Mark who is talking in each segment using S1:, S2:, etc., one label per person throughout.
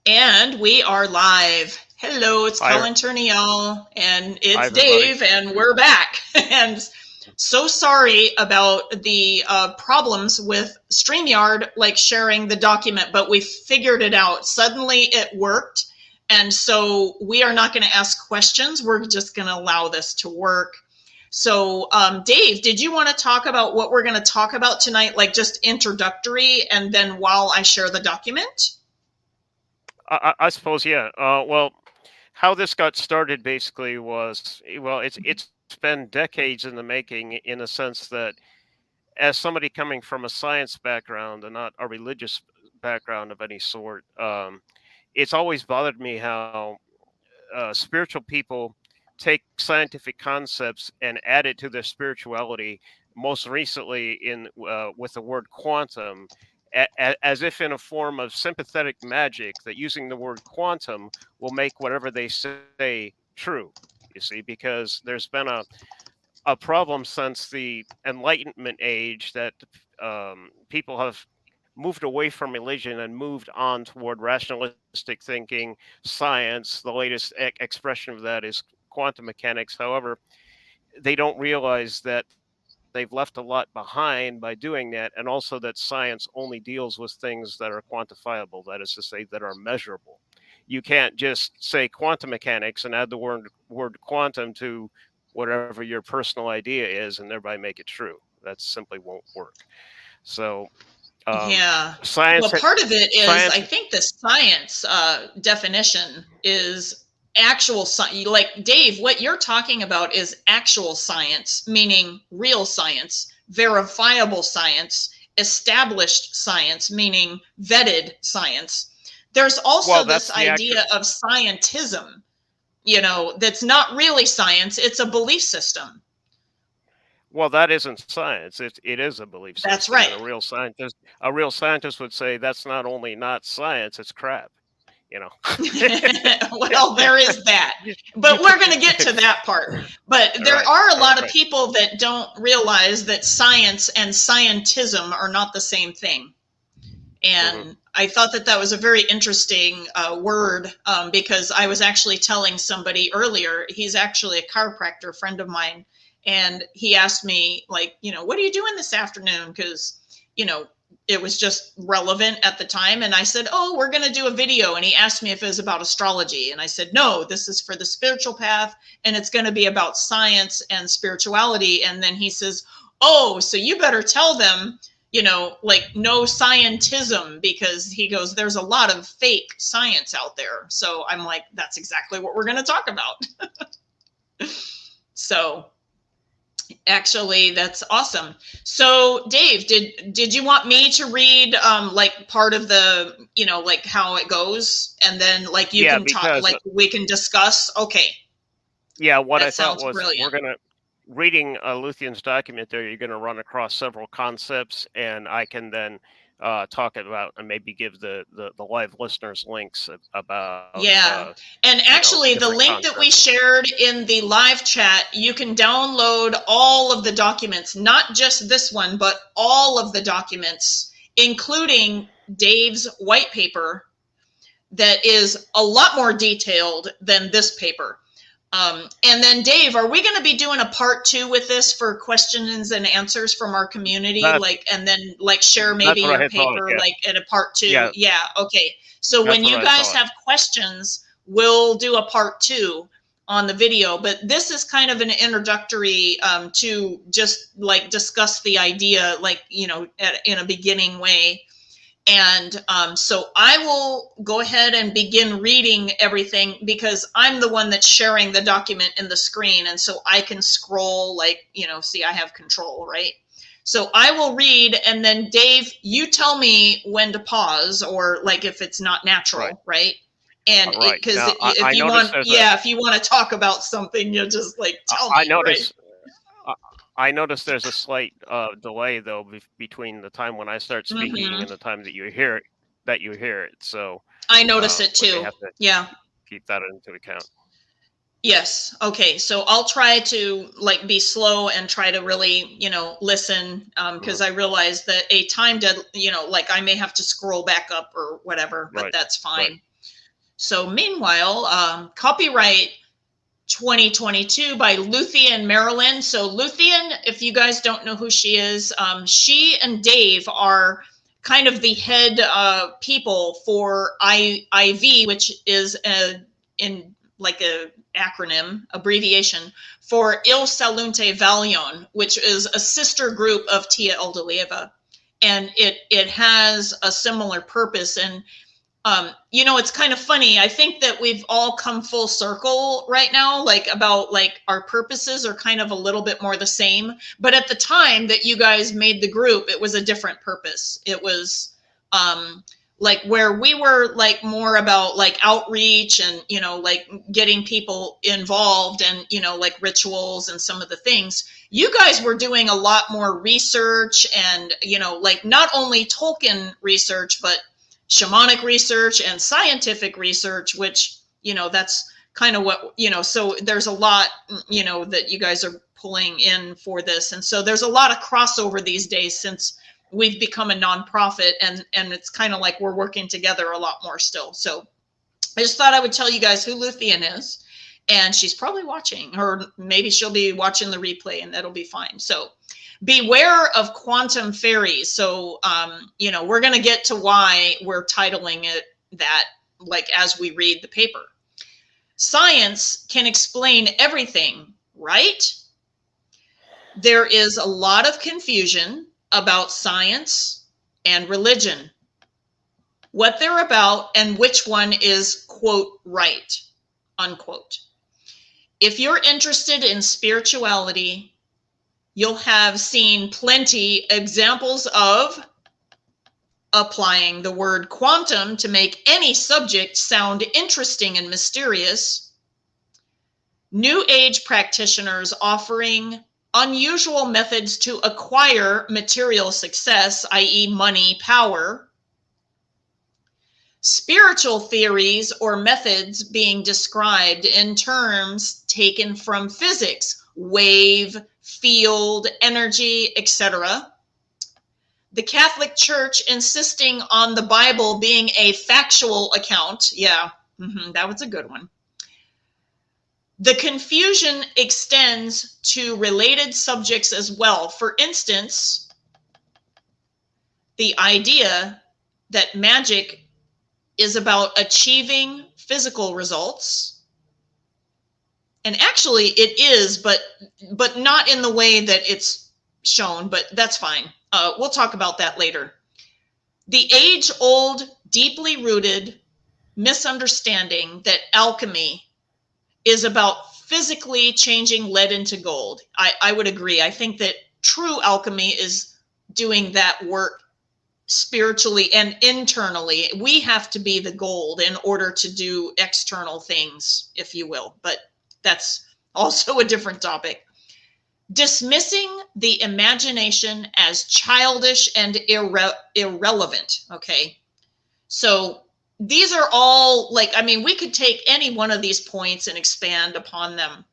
S1: And we are live. Hello, it's
S2: Hi,
S1: Colin Turniel, and
S2: hi
S1: it's
S2: everybody.
S1: Dave, and we're back. And so sorry about the problems with StreamYard, like sharing the document, but we figured it out. Suddenly it worked. And so we are not going to ask questions. We're just going to allow this to work. So, Dave, did you want to talk about what we're going to talk about tonight, like just introductory, and then while I share the document?
S2: I suppose, yeah. Well, how this got started basically was, well, it's been decades in the making, in the sense that, as somebody coming from a science background and not a religious background of any sort, it's always bothered me how spiritual people take scientific concepts and add it to their spirituality. Most recently, in with the word quantum, as if in a form of sympathetic magic, that using the word quantum will make whatever they say true. You see, because there's been a problem since the Enlightenment age that people have moved away from religion and moved on toward rationalistic thinking, science. The latest expression of that is quantum mechanics. However, they don't realize that they've left a lot behind by doing that, and also that science only deals with things that are quantifiable, that is to say, that are measurable. You can't just say quantum mechanics and add the word quantum to whatever your personal idea is and thereby make it true. That simply won't work. So um,
S1: Yeah.
S2: science,
S1: Well, part of it is,
S2: science.
S1: I think the science definition is actual science. Like, Dave, what you're talking about is actual science, meaning real science, verifiable science, established science, meaning vetted science. There's also
S2: Well,
S1: this
S2: that's the actual.
S1: idea of scientism, that's not really science, it's a belief system.
S2: Well, that isn't science. It is a belief
S1: That's
S2: system, and
S1: right.
S2: a real scientist would say that's not only not science, it's crap. You know.
S1: Well, there is that. But we're going to get to that part. But
S2: All
S1: there
S2: right.
S1: are a
S2: All
S1: lot of
S2: right.
S1: people that don't realize that science and scientism are not the same thing.
S2: Hmm.
S1: And I thought that that was a very interesting word, because I was actually telling somebody earlier, he's actually a chiropractor, a friend of mine, and he asked me, like, what are you doing this afternoon? Because, you know, it was just relevant at the time. And I said, oh, we're going to do a video. And he asked me if it was about astrology. And I said, no, this is for the spiritual path, and it's going to be about science and spirituality. And then he says, oh, so you better tell them, like, no scientism, because he goes, there's a lot of fake science out there. So I'm like, that's exactly what we're going to talk about. So actually, that's awesome. So Dave, did you want me to read like part of the, like how it goes, and then like you
S2: Yeah,
S1: can talk,
S2: because
S1: like we can discuss? Okay,
S2: yeah, what I
S1: that
S2: thought
S1: sounds
S2: was,
S1: brilliant.
S2: reading Luthion's document there, you're gonna run across several concepts, and I can then talk about and maybe give the live listeners links about
S1: Yeah. And actually, the
S2: different
S1: link that we
S2: concepts.
S1: shared in the live chat, you can download all of the documents, not just this one, but all of the documents, including Dave's white paper, that is a lot more detailed than this paper. And then, Dave, are we going to be doing a part two with this for questions and answers from our community?
S2: That's
S1: Like, and then like share maybe
S2: that's what I
S1: your
S2: had thought.
S1: paper
S2: Yeah,
S1: like in a part two?
S2: yeah,
S1: Yeah. Okay. So
S2: that's
S1: when
S2: what
S1: you
S2: I
S1: guys
S2: thought.
S1: have questions, we'll do a part two on the video. But this is kind of an introductory, to just like discuss the idea, like, in a beginning way. And so I will go ahead and begin reading everything, because I'm the one that's sharing the document in the screen. And so I can scroll, like, see, I have control, right? So I will read, and then Dave, you tell me when to pause, or like if it's not
S2: Right,
S1: natural, right? And
S2: right.
S1: because
S2: Now
S1: if
S2: I
S1: you
S2: noticed
S1: want,
S2: there's a.
S1: yeah, if you want to talk about something, you just like tell
S2: I
S1: me, right?
S2: notice. I I noticed there's a slight delay though between the time when I start speaking
S1: Hmm.
S2: and the time that you hear it. That you hear it. So
S1: I notice it
S2: we may
S1: too.
S2: have to
S1: Yeah.
S2: keep that into account.
S1: Yes. Okay. So I'll try to like be slow and try to really, listen,
S2: Hmm.
S1: because I realize that a time dead, like I may have to scroll back up or whatever, but
S2: Right,
S1: that's
S2: right.
S1: fine. So meanwhile, copyright 2022 by Luthien Marilyn. So Luthien, if you guys don't know who she is, she and Dave are kind of the head people for IV, which is in like a acronym, abbreviation for Il Salute Valion, which is a sister group of Tia Eldaleva. And it has a similar purpose. And it's kind of funny. I think that we've all come full circle right now, like about like our purposes are kind of a little bit more the same. But at the time that you guys made the group, it was a different purpose. It was like where we were like more about like outreach and, like getting people involved and, like rituals and some of the things. You guys were doing a lot more research and, like not only Tolkien research, but shamanic research and scientific research, which, that's kind of what, so there's a lot, that you guys are pulling in for this. And so there's a lot of crossover these days since we've become a nonprofit, and it's kind of like we're working together a lot more still. So I just thought I would tell you guys who Luthien is, and she's probably watching, or maybe she'll be watching the replay, and that'll be fine. So beware of quantum fairies. So, we're going to get to why we're titling it that, like, as we read the paper. Science can explain everything, right? There is a lot of confusion about science and religion, what they're about, and which one is, quote, right, unquote. If you're interested in spirituality, you'll have seen plenty examples of applying the word quantum to make any subject sound interesting and mysterious. New Age practitioners offering unusual methods to acquire material success, i.e., money, power. Spiritual theories or methods being described in terms taken from physics, wave, field, energy, etc. The Catholic Church insisting on the Bible being a factual account. Yeah, that was a good one. The confusion extends to related subjects as well. For instance, the idea that magic is about achieving physical results. And actually it is, but not in the way that it's shown, but that's fine. We'll talk about that later. The age-old, deeply rooted misunderstanding that alchemy is about physically changing lead into gold. I would agree. I think that true alchemy is doing that work spiritually and internally. We have to be the gold in order to do external things, if you will, but that's also a different topic. Dismissing the imagination as childish and irrelevant. Okay. So these are all we could take any one of these points and expand upon them.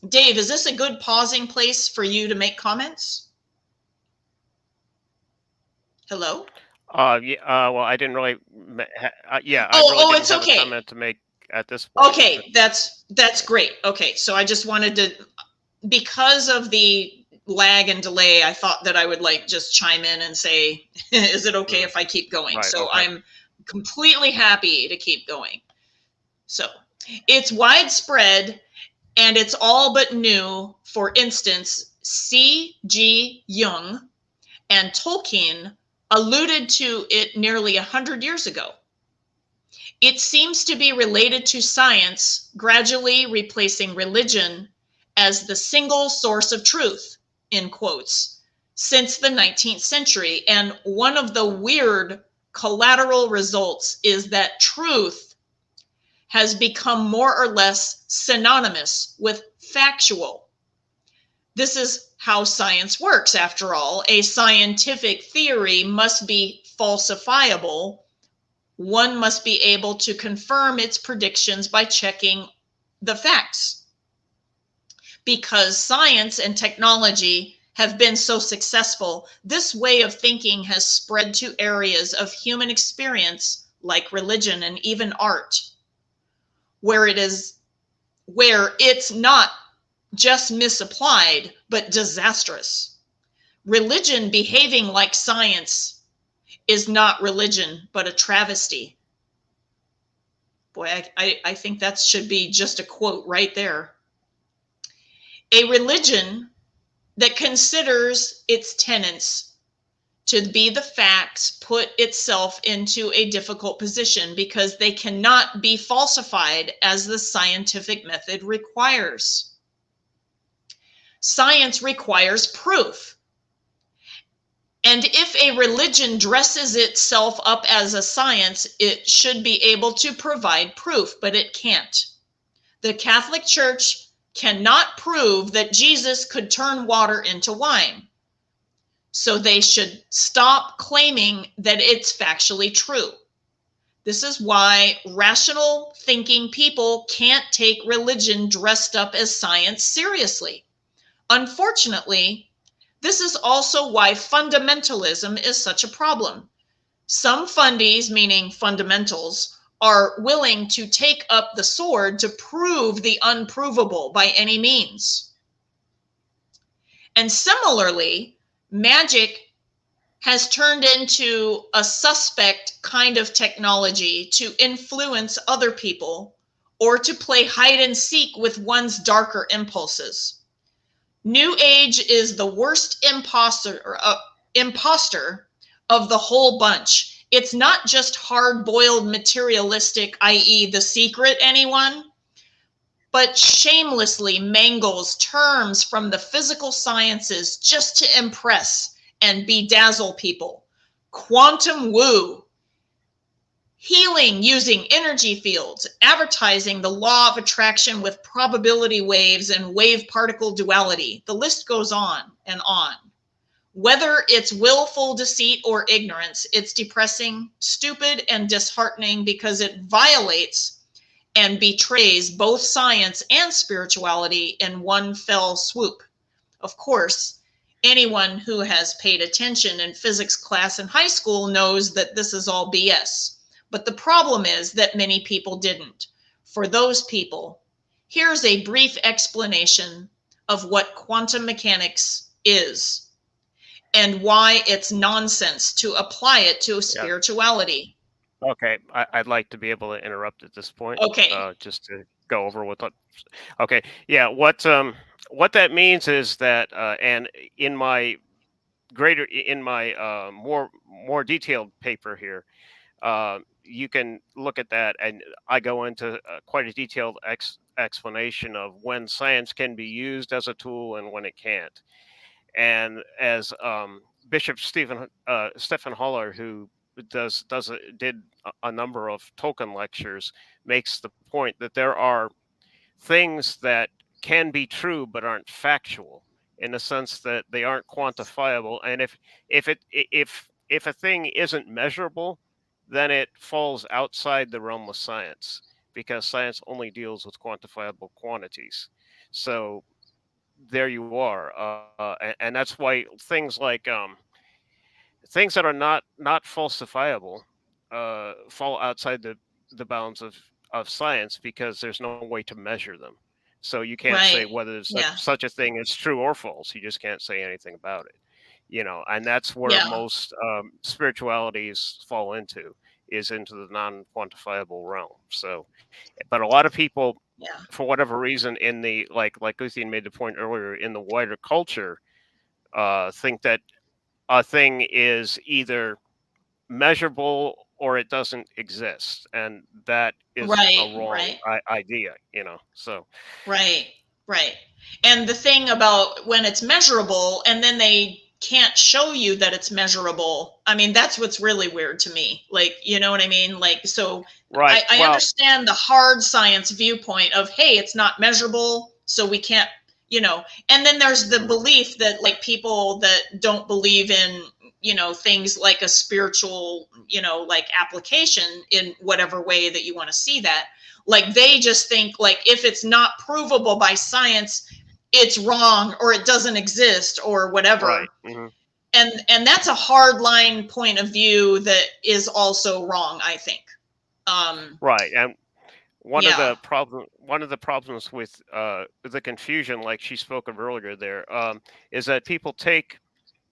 S1: Dave, is this a good pausing place for you to make comments? Hello?
S2: Well, I didn't really. I really
S1: it's
S2: didn't have
S1: okay.
S2: a comment to make at this point.
S1: Okay, that's great. Okay, so I just wanted to, because of the lag and delay, I thought that I would just chime in and say, is it okay if I keep going?
S2: Right,
S1: so
S2: okay.
S1: I'm completely happy to keep going. So it's widespread and it's all but new. For instance, C.G. Jung and Tolkien alluded to it nearly 100 years ago. It seems to be related to science, gradually replacing religion as the single source of truth, in quotes, since the 19th century. And one of the weird collateral results is that truth has become more or less synonymous with factual. This is how science works, after all. A scientific theory must be falsifiable. One must be able to confirm its predictions by checking the facts. Because science and technology have been so successful, this way of thinking has spread to areas of human experience like religion and even art. where it's not just misapplied, but disastrous. Religion behaving like science is not religion, but a travesty. Boy, I think that should be just a quote right there. A religion that considers its tenets to be the facts put itself into a difficult position because they cannot be falsified as the scientific method requires. Science requires proof. And if a religion dresses itself up as a science, it should be able to provide proof, but it can't. The Catholic Church cannot prove that Jesus could turn water into wine. So they should stop claiming that it's factually true. This is why rational thinking people can't take religion dressed up as science seriously. Unfortunately, this is also why fundamentalism is such a problem. Some fundies, meaning fundamentals, are willing to take up the sword to prove the unprovable by any means. And similarly, magic has turned into a suspect kind of technology to influence other people or to play hide and seek with one's darker impulses. New Age is the worst imposter of the whole bunch. It's not just hard-boiled materialistic, i.e. The Secret, anyone, but shamelessly mangles terms from the physical sciences just to impress and bedazzle people. Quantum woo, healing using energy fields, advertising the law of attraction with probability waves and wave-particle duality. The list goes on and on. Whether it's willful deceit or ignorance, it's depressing, stupid, and disheartening because it violates and betrays both science and spirituality in one fell swoop. Of course, anyone who has paid attention in physics class in high school knows that this is all BS. But the problem is that many people didn't. For those people, here's a brief explanation of what quantum mechanics is and why it's nonsense to apply it to spirituality.
S2: Okay, I'd like to be able to interrupt at this point.
S1: Okay.
S2: Just to go over what. Okay, yeah. What that means is that, and in my more detailed paper here, you can look at that, and I go into quite a detailed explanation of when science can be used as a tool and when it can't. And as Bishop Stephen Holler, who did a number of token lectures, makes the point that there are things that can be true but aren't factual, in the sense that they aren't quantifiable. And if a thing isn't measurable, then it falls outside the realm of science, because science only deals with quantifiable quantities. So there you are, and that's why things like things that are not falsifiable fall outside the bounds of science, because there's no way to measure them. So you can't say whether such a thing is true or false. You just can't say anything about it. And that's where most spiritualities fall into the non-quantifiable realm. So, but a lot of people, for whatever reason, in the like Luthien made the point earlier, in the wider culture, think that a thing is either measurable or it doesn't exist, and that is a wrong idea. So
S1: right. And the thing about when it's measurable and then they can't show you that it's measurable, I mean, that's what's really weird to me. Like, you know what I mean? Like, so I understand the hard science viewpoint of, hey, it's not measurable, so we can't, and then there's the belief that, like, people that don't believe in, things like a spiritual, like application in whatever way that you want to see that, like, they just think, like, if it's not provable by science, it's wrong, or it doesn't exist, or whatever.
S2: Right. Mm-hmm.
S1: And that's a hard line point of view that is also wrong, I think.
S2: Right. And
S1: Yeah.
S2: one of the problems with the confusion, like she spoke of earlier, there is that people take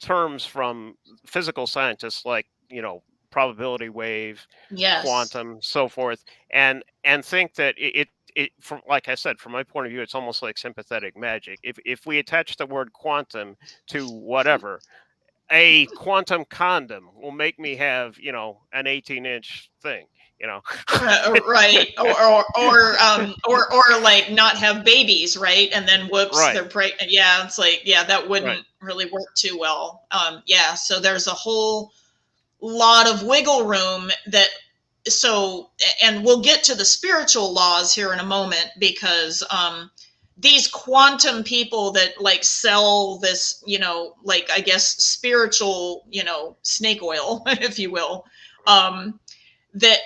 S2: terms from physical scientists, like probability wave,
S1: Yes.
S2: quantum, so forth, and think that from, like I said, from my point of view, it's almost like sympathetic magic. If we attach the word quantum to whatever, a quantum condom will make me have an 18-inch thing. You know,
S1: Right. Or like not have babies, right? And then whoops,
S2: right,
S1: they're pregnant. Yeah, it's like, yeah, that
S2: right,
S1: wouldn't really work too well. Yeah, so there's a whole lot of wiggle room that so and we'll get to the spiritual laws here in a moment because these quantum people that like sell this, like I guess spiritual, snake oil, if you will, that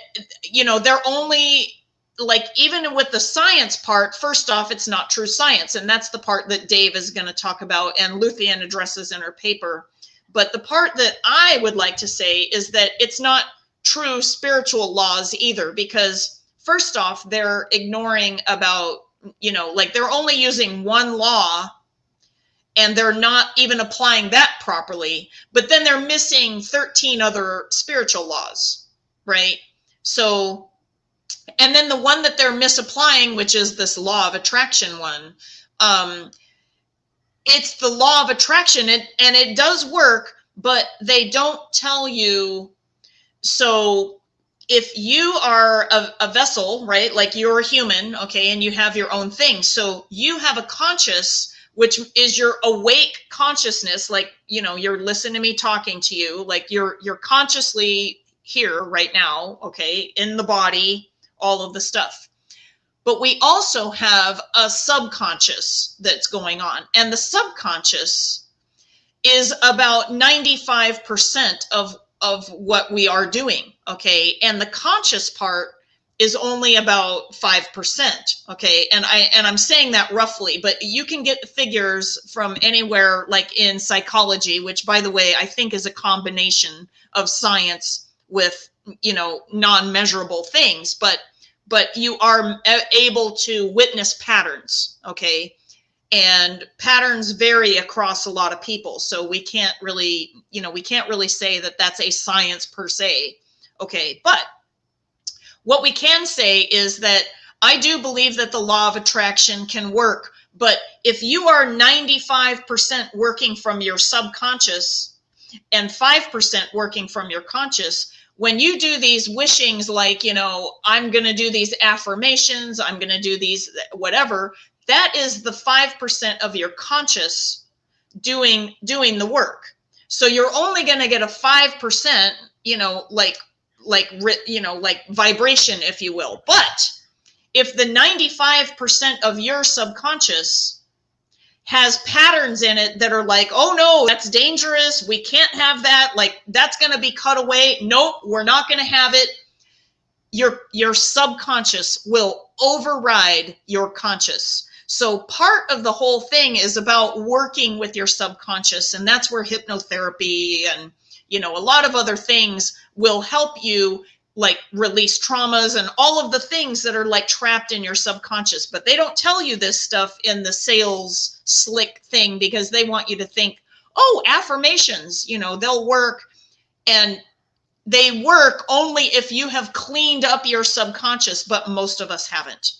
S1: they're only like, even with the science part, first off, it's not true science, and that's the part that Dave is going to talk about and Luthien addresses in her paper. But the part that I would like to say is that it's not true spiritual laws either, because first off, they're ignoring about, like they're only using one law and they're not even applying that properly, but then they're missing 13 other spiritual laws, right? So, and then the one that they're misapplying, which is this law of attraction one, it's the law of attraction, and it does work, but they don't tell you. So if you are a vessel, right, like you're a human, okay, and you have your own thing, so you have a conscious, which is your awake consciousness, like you're listening to me talking to you, like you're consciously here right now, okay, in the body, all of the stuff. But we also have a subconscious that's going on, and the subconscious is about 95% of what we are doing, okay, and the conscious part is only about 5%, okay, and I'm saying that roughly, but you can get the figures from anywhere, like in psychology, which by the way I think is a combination of science with non-measurable things, but you are able to witness patterns, okay, and patterns vary across a lot of people, so we can't really say that that's a science per se, okay, but what we can say is that I do believe that the law of attraction can work, but if you are 95% working from your subconscious and 5% working from your conscious, when you do these wishings, like, I'm going to do these affirmations, I'm going to do these whatever, that is the 5% of your conscious doing the work. So you're only going to get a 5%, like vibration, if you will. But if the 95% of your subconscious has patterns in it that are like, oh no, that's dangerous, we can't have that, like that's going to be cut away, nope, we're not going to have it, your subconscious will override your conscious. So part of the whole thing is about working with your subconscious, and that's where hypnotherapy and a lot of other things will help you, like release traumas and all of the things that are like trapped in your subconscious. But they don't tell you this stuff in the sales slick thing, because they want you to think, oh, affirmations, they'll work. And they work only if you have cleaned up your subconscious, but most of us haven't.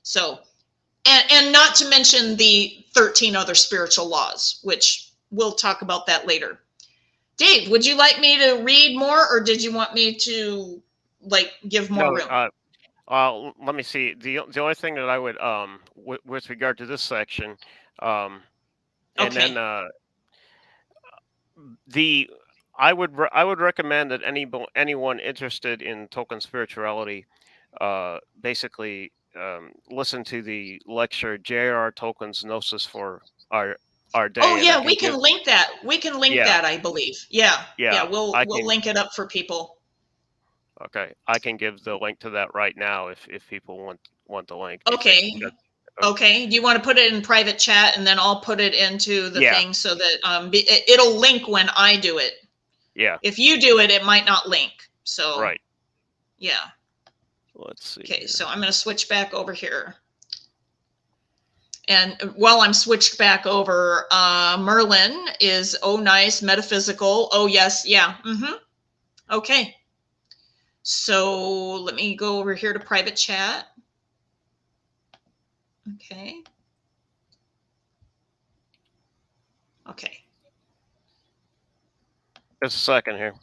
S1: So, and not to mention the 13 other spiritual laws, which we'll talk about that later. Dave, would you like me to read more, or did you want me to like give more room?
S2: Let me see. The only thing that I would with regard to this section, and
S1: Okay.
S2: then I would recommend that anyone interested in token spirituality basically listen to the lecture J.R.R. Tolkien's Gnosis for our day.
S1: Oh
S2: And I
S1: yeah,
S2: can
S1: we can link that.
S2: yeah,
S1: I believe. Yeah.
S2: yeah,
S1: We'll
S2: I can.
S1: link it up for people.
S2: Okay, I can give the link to that right now if people want the link. Do you think?
S1: Okay. Okay. Do you want to put it in private chat, and then I'll put it into the
S2: Yeah,
S1: thing so that it'll link when I do it.
S2: yeah,
S1: If you do it, it might not link. So
S2: right.
S1: yeah.
S2: Let's see.
S1: Okay,
S2: here.
S1: so I'm going to switch back over here. And while I'm switched back over, Merlin is, oh, nice, metaphysical. Oh, yes, yeah. Okay. So let me go over here to private chat. Okay. Okay.
S2: Just a second here.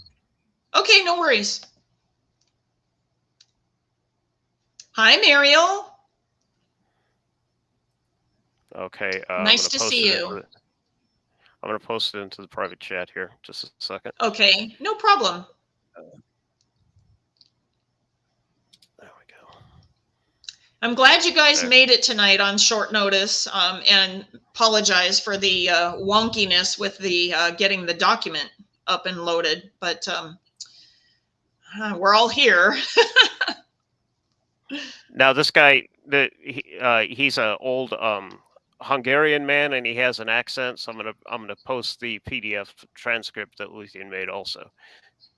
S1: Okay, no worries. Hi, Mariel.
S2: Okay.
S1: Nice to see you.
S2: I'm going to post it into the private chat here. Just a second.
S1: Okay, no problem.
S2: There we go.
S1: I'm glad you guys made it tonight on short notice, and apologize for the wonkiness with the getting the document up and loaded, but we're all here.
S2: Now this guy, he's an old Hungarian man, and he has an accent. So I'm gonna post the PDF transcript that Lucian made also,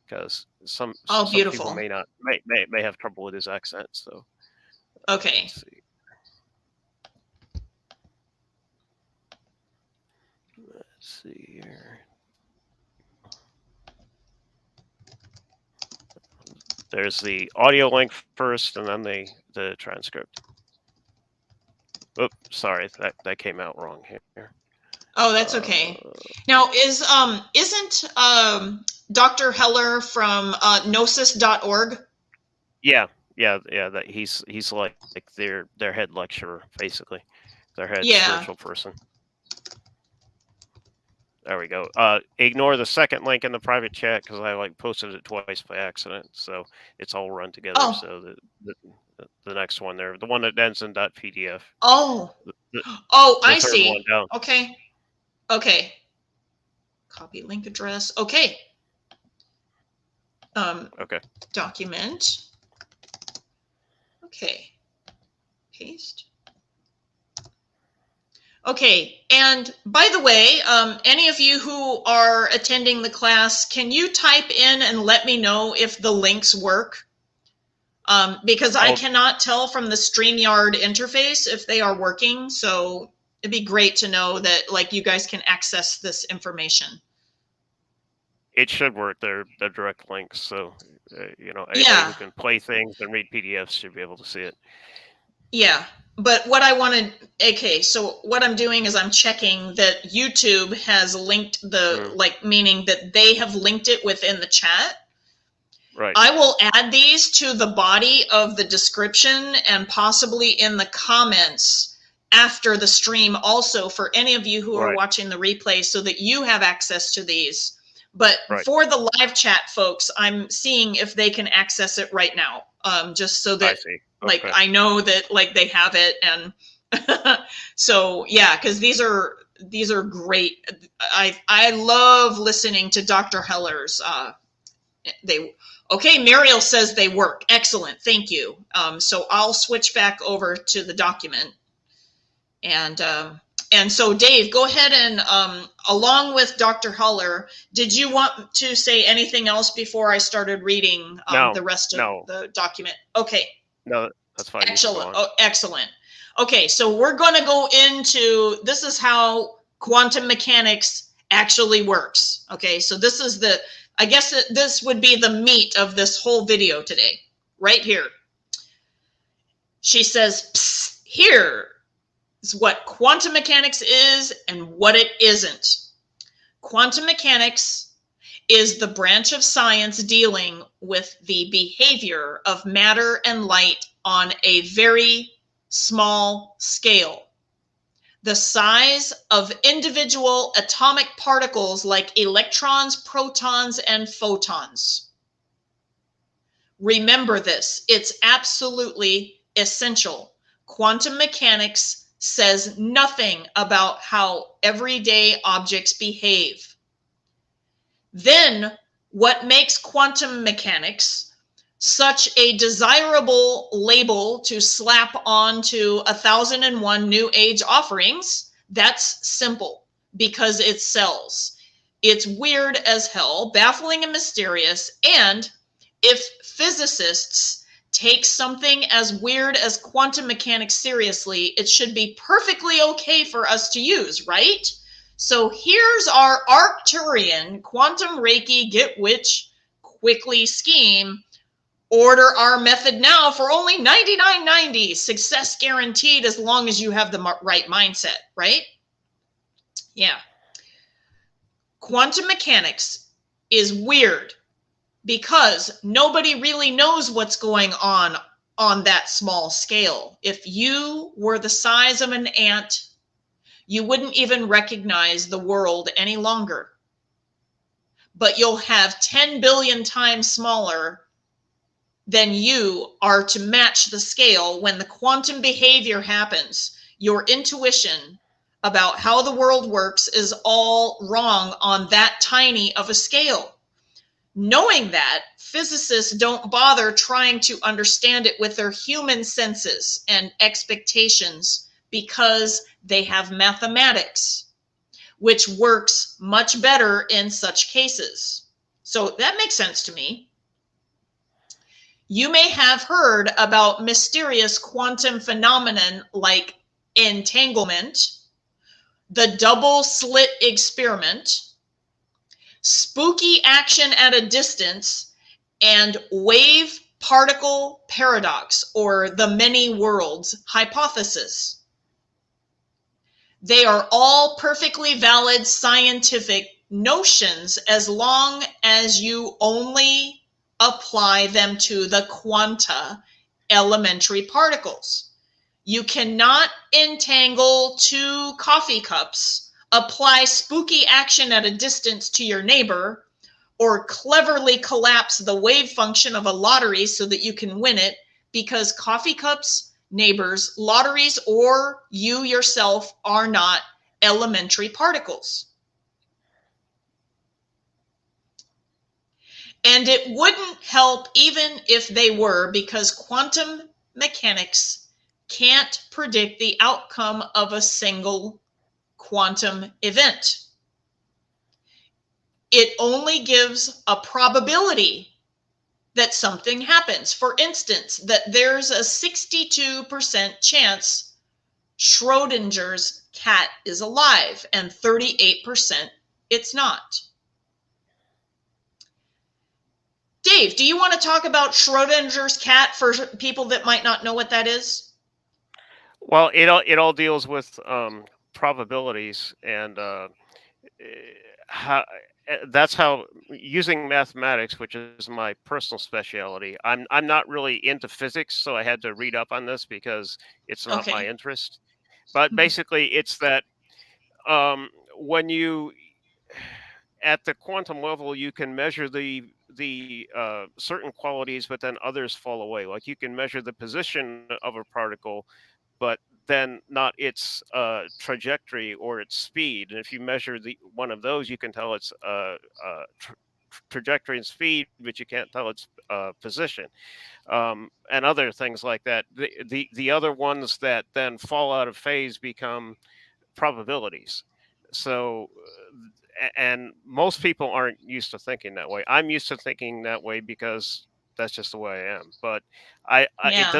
S2: because some
S1: beautiful.
S2: people may have trouble with his accent. So
S1: okay.
S2: Let's see. Let's see here. There's the audio link first, and then the transcript. Oops, sorry, that came out wrong here.
S1: Oh, that's okay. Now, isn't Dr. Heller from gnosis.org?
S2: Yeah. That he's like their head lecturer, basically, their head spiritual person. There we go. Ignore the second link in the private chat because I posted it twice by accident, so it's all run together.
S1: Oh.
S2: So the next one there, the one that ends in .pdf.
S1: Oh. I see.
S2: One down.
S1: Okay. Copy link address. Okay.
S2: Okay.
S1: Document. Okay. Paste. Okay, and by the way, any of you who are attending the class, can you type in and let me know if the links work? Because I cannot tell from the StreamYard interface if they are working, so it'd be great to know that you guys can access this information.
S2: It should work. They're direct links, so anybody who can play things and read PDFs should be able to see it.
S1: Yeah. But what I wanted, so what I'm doing is I'm checking that YouTube has linked meaning that they have linked it within the chat.
S2: Right.
S1: I will add these to the body of the description and possibly in the comments after the stream also for any of you who are watching the replay so that you have access to these. But for the live chat folks, I'm seeing if they can access it right now, just so that I know that they have it. And so, yeah, because these are great. I love listening to Dr. Heller's. Muriel says they work. Excellent. Thank you. So I'll switch back over to the document. And so, Dave, go ahead and along with Dr. Heller, did you want to say anything else before I started reading the rest of the document? Okay.
S2: No, that's fine.
S1: Excellent. Oh, excellent. Okay, so we're going to go into, this is how quantum mechanics actually works. Okay, so this is I guess this would be the meat of this whole video today, right here. She says, psst, here is what quantum mechanics is and what it isn't. Quantum mechanics is the branch of science dealing with the behavior of matter and light on a very small scale. The size of individual atomic particles like electrons, protons, and photons. Remember this, it's absolutely essential. Quantum mechanics says nothing about how everyday objects behave. Then, what makes quantum mechanics such a desirable label to slap onto 1001 New Age offerings? That's simple, because it sells. It's weird as hell, baffling and mysterious, and if physicists take something as weird as quantum mechanics seriously, it should be perfectly okay for us to use, right? So here's our Arcturian quantum Reiki get witch quickly scheme. Order our method now for only $99.90. Success guaranteed as long as you have the right mindset, right? Yeah. Quantum mechanics is weird because nobody really knows what's going on that small scale. If you were the size of an ant, you wouldn't even recognize the world any longer. But you'll have 10 billion times smaller than you are to match the scale when the quantum behavior happens. Your intuition about how the world works is all wrong on that tiny of a scale. Knowing that, physicists don't bother trying to understand it with their human senses and expectations because they have mathematics, which works much better in such cases. So that makes sense to me. You may have heard about mysterious quantum phenomenon like entanglement, the double slit experiment, spooky action at a distance, and wave particle paradox, or the many worlds hypothesis. They are all perfectly valid scientific notions as long as you only apply them to the quanta elementary particles. You cannot entangle two coffee cups, apply spooky action at a distance to your neighbor, or cleverly collapse the wave function of a lottery so that you can win it, because coffee cups, neighbors, lotteries, or you yourself are not elementary particles. And it wouldn't help even if they were, because quantum mechanics can't predict the outcome of a single quantum event. It only gives a probability that something happens. For instance, that there's a 62% chance Schrodinger's cat is alive and 38% it's not. Dave, do you want to talk about Schrodinger's cat for people that might not know what that is?
S2: Well, it all deals with probabilities, and that's how, using mathematics, which is my personal specialty. I'm not really into physics, so I had to read up on this because it's not my interest. But basically, it's that when you, at the quantum level, you can measure the certain qualities, but then others fall away. Like you can measure the position of a particle, but then not its trajectory or its speed. And if you measure one of those, you can tell its trajectory and speed, but you can't tell its position, and other things like that. The other ones that then fall out of phase become probabilities. So, and most people aren't used to thinking that way. I'm used to thinking that way because that's just the way I am. But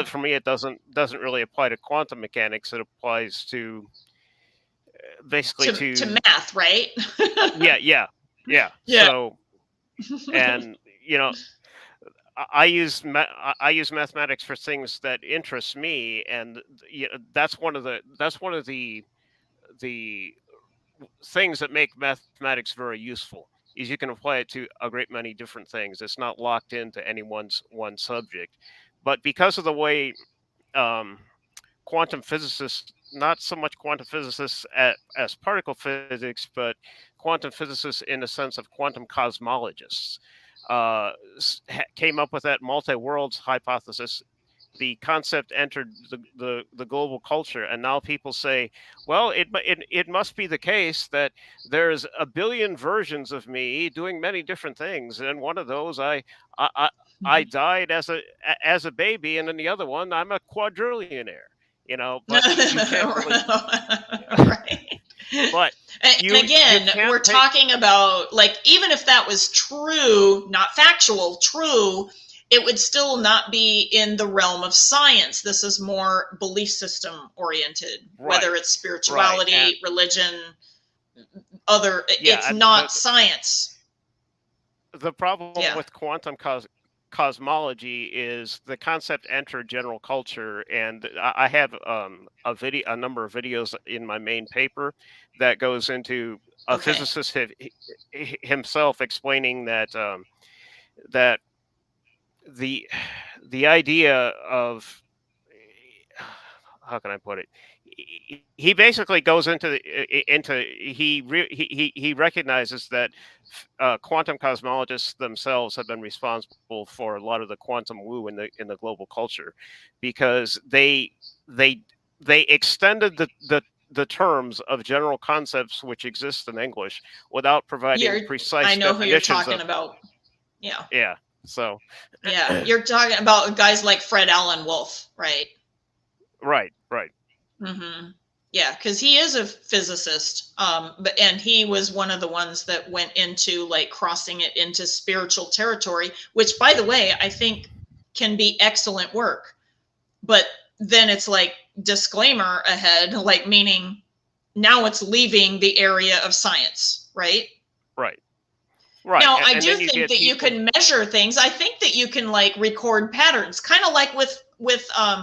S2: for me, it doesn't really apply to quantum mechanics. It applies to basically
S1: to math, right?
S2: yeah. So, and I use mathematics for things that interest me, and that's one of the things that make mathematics very useful. Is you can apply it to a great many different things. It's not locked into any one subject. But because of the way quantum physicists, not so much quantum physicists as particle physics, but quantum physicists in the sense of quantum cosmologists, came up with that multi-worlds hypothesis, the concept entered the global culture, and now people say, well, it must be the case that there's a billion versions of me doing many different things, and one of those I died as a baby, and in the other one I'm a quadrillionaire. But you can't really,
S1: right.
S2: But
S1: we're talking about, like, even if that was true, not factual, true, it would still not be in the realm of science. This is more belief system oriented, whether
S2: Right.
S1: it's
S2: Right. And
S1: spirituality, religion, other, it's
S2: yeah,
S1: not science.
S2: the problem
S1: Yeah.
S2: with quantum cosmology is the concept entered general culture, and I have a number of videos in my main paper that goes into a
S1: Okay.
S2: physicist himself explaining that that the the idea of how can I put it? He basically goes into he recognizes that quantum cosmologists themselves have been responsible for a lot of the quantum woo in the global culture, because they they extended the terms of general concepts which exist in English without providing
S1: You're, I
S2: precise
S1: know who you're
S2: definitions
S1: talking
S2: of.
S1: about. Yeah.
S2: Yeah. So
S1: Yeah. You're talking about guys like Fred Allen Wolf, right?
S2: right, right.
S1: Mm-hmm. Yeah, because he is a physicist, and he was one of the ones that went into like crossing it into spiritual territory, which, by the way, I think can be excellent work. But then it's like disclaimer ahead, like meaning now it's leaving the area of science, right?
S2: Right. Right.
S1: Now, I
S2: And
S1: do
S2: then you
S1: think
S2: get
S1: that you
S2: people.
S1: can measure things. I think that you can like record patterns, kind of like with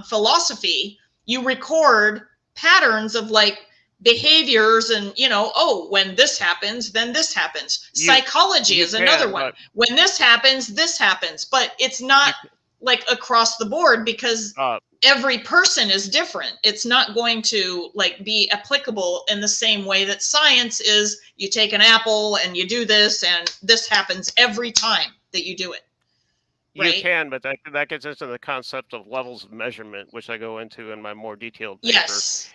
S1: philosophy. You record patterns of like behaviors, and oh, when this happens, then this happens.
S2: You
S1: Psychology
S2: you
S1: is another
S2: can,
S1: one.
S2: but
S1: When this happens, this happens. But it's not
S2: you
S1: like across the board, because
S2: uh
S1: every person is different. It's not going to like be applicable in the same way that science is. You take an apple and you do this, and this happens every time that you do it,
S2: you
S1: right?
S2: can, but that gets into the concept of levels of measurement, which I go into in my more detailed paper.
S1: Yes.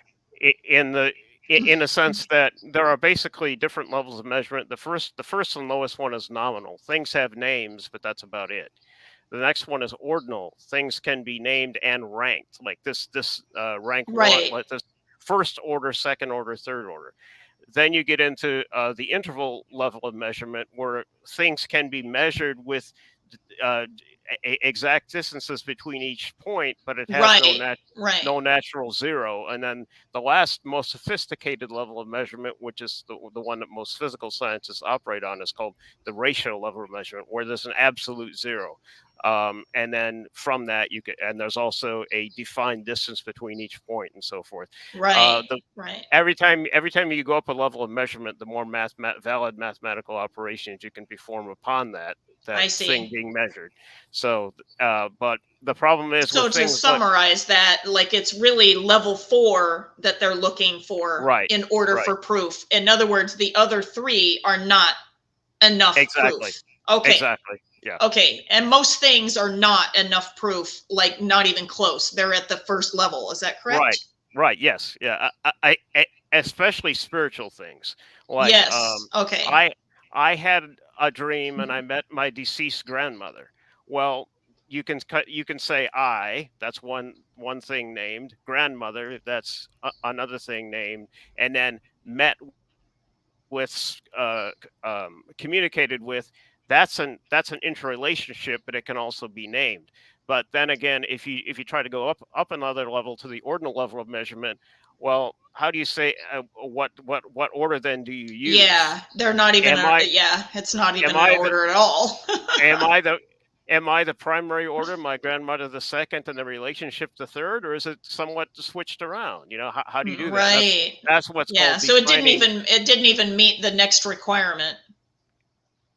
S2: In the in the sense that there are basically different levels of measurement. The first and lowest one is nominal. Things have names, but that's about it. The next one is ordinal. Things can be named and ranked, like this rank one,
S1: Right.
S2: like this first order, second order, third order. Then you get into the interval level of measurement, where things can be measured with uh, exact distances between each point, but it has
S1: Right. Right.
S2: no natural zero. And then the last most sophisticated level of measurement, which is the one that most physical scientists operate on, is called the ratio level of measurement, where there's an absolute zero. And then from that you get, and there's also a defined distance between each point and so forth.
S1: Right.
S2: The
S1: Right.
S2: every time you go up a level of measurement, the more valid mathematical operations you can perform upon that
S1: I
S2: thing
S1: see.
S2: being measured. So, but the problem is with
S1: So to
S2: things like
S1: summarize that, like it's really level 4 that they're looking for
S2: right,
S1: in order
S2: right,
S1: for proof. In other words, the other 3 are not enough
S2: exactly,
S1: proof. Okay.
S2: exactly, yeah,
S1: Okay. And most things are not enough proof, like not even close. They're at the first level. Is that
S2: right,
S1: correct?
S2: right, yes, yeah. Especially spiritual things like
S1: Yes. Okay.
S2: I I had a dream and I met my deceased grandmother. Well, you can say I, that's one thing named, grandmother, that's another thing named, and then met with communicated with, that's an interrelationship, but it can also be named. But then again, if you try to go up another level to the ordinal level of measurement, well, how do you say what order then do you use?
S1: Yeah. They're not even,
S2: am i
S1: yeah, it's not
S2: am
S1: even an
S2: i the
S1: order at all.
S2: am I the am I the primary order, my grandmother the second, and the relationship the third, or is it somewhat switched around? How do you do that?
S1: Right.
S2: That's what's
S1: Yeah.
S2: called
S1: So
S2: defining.
S1: it didn't even meet the next requirement.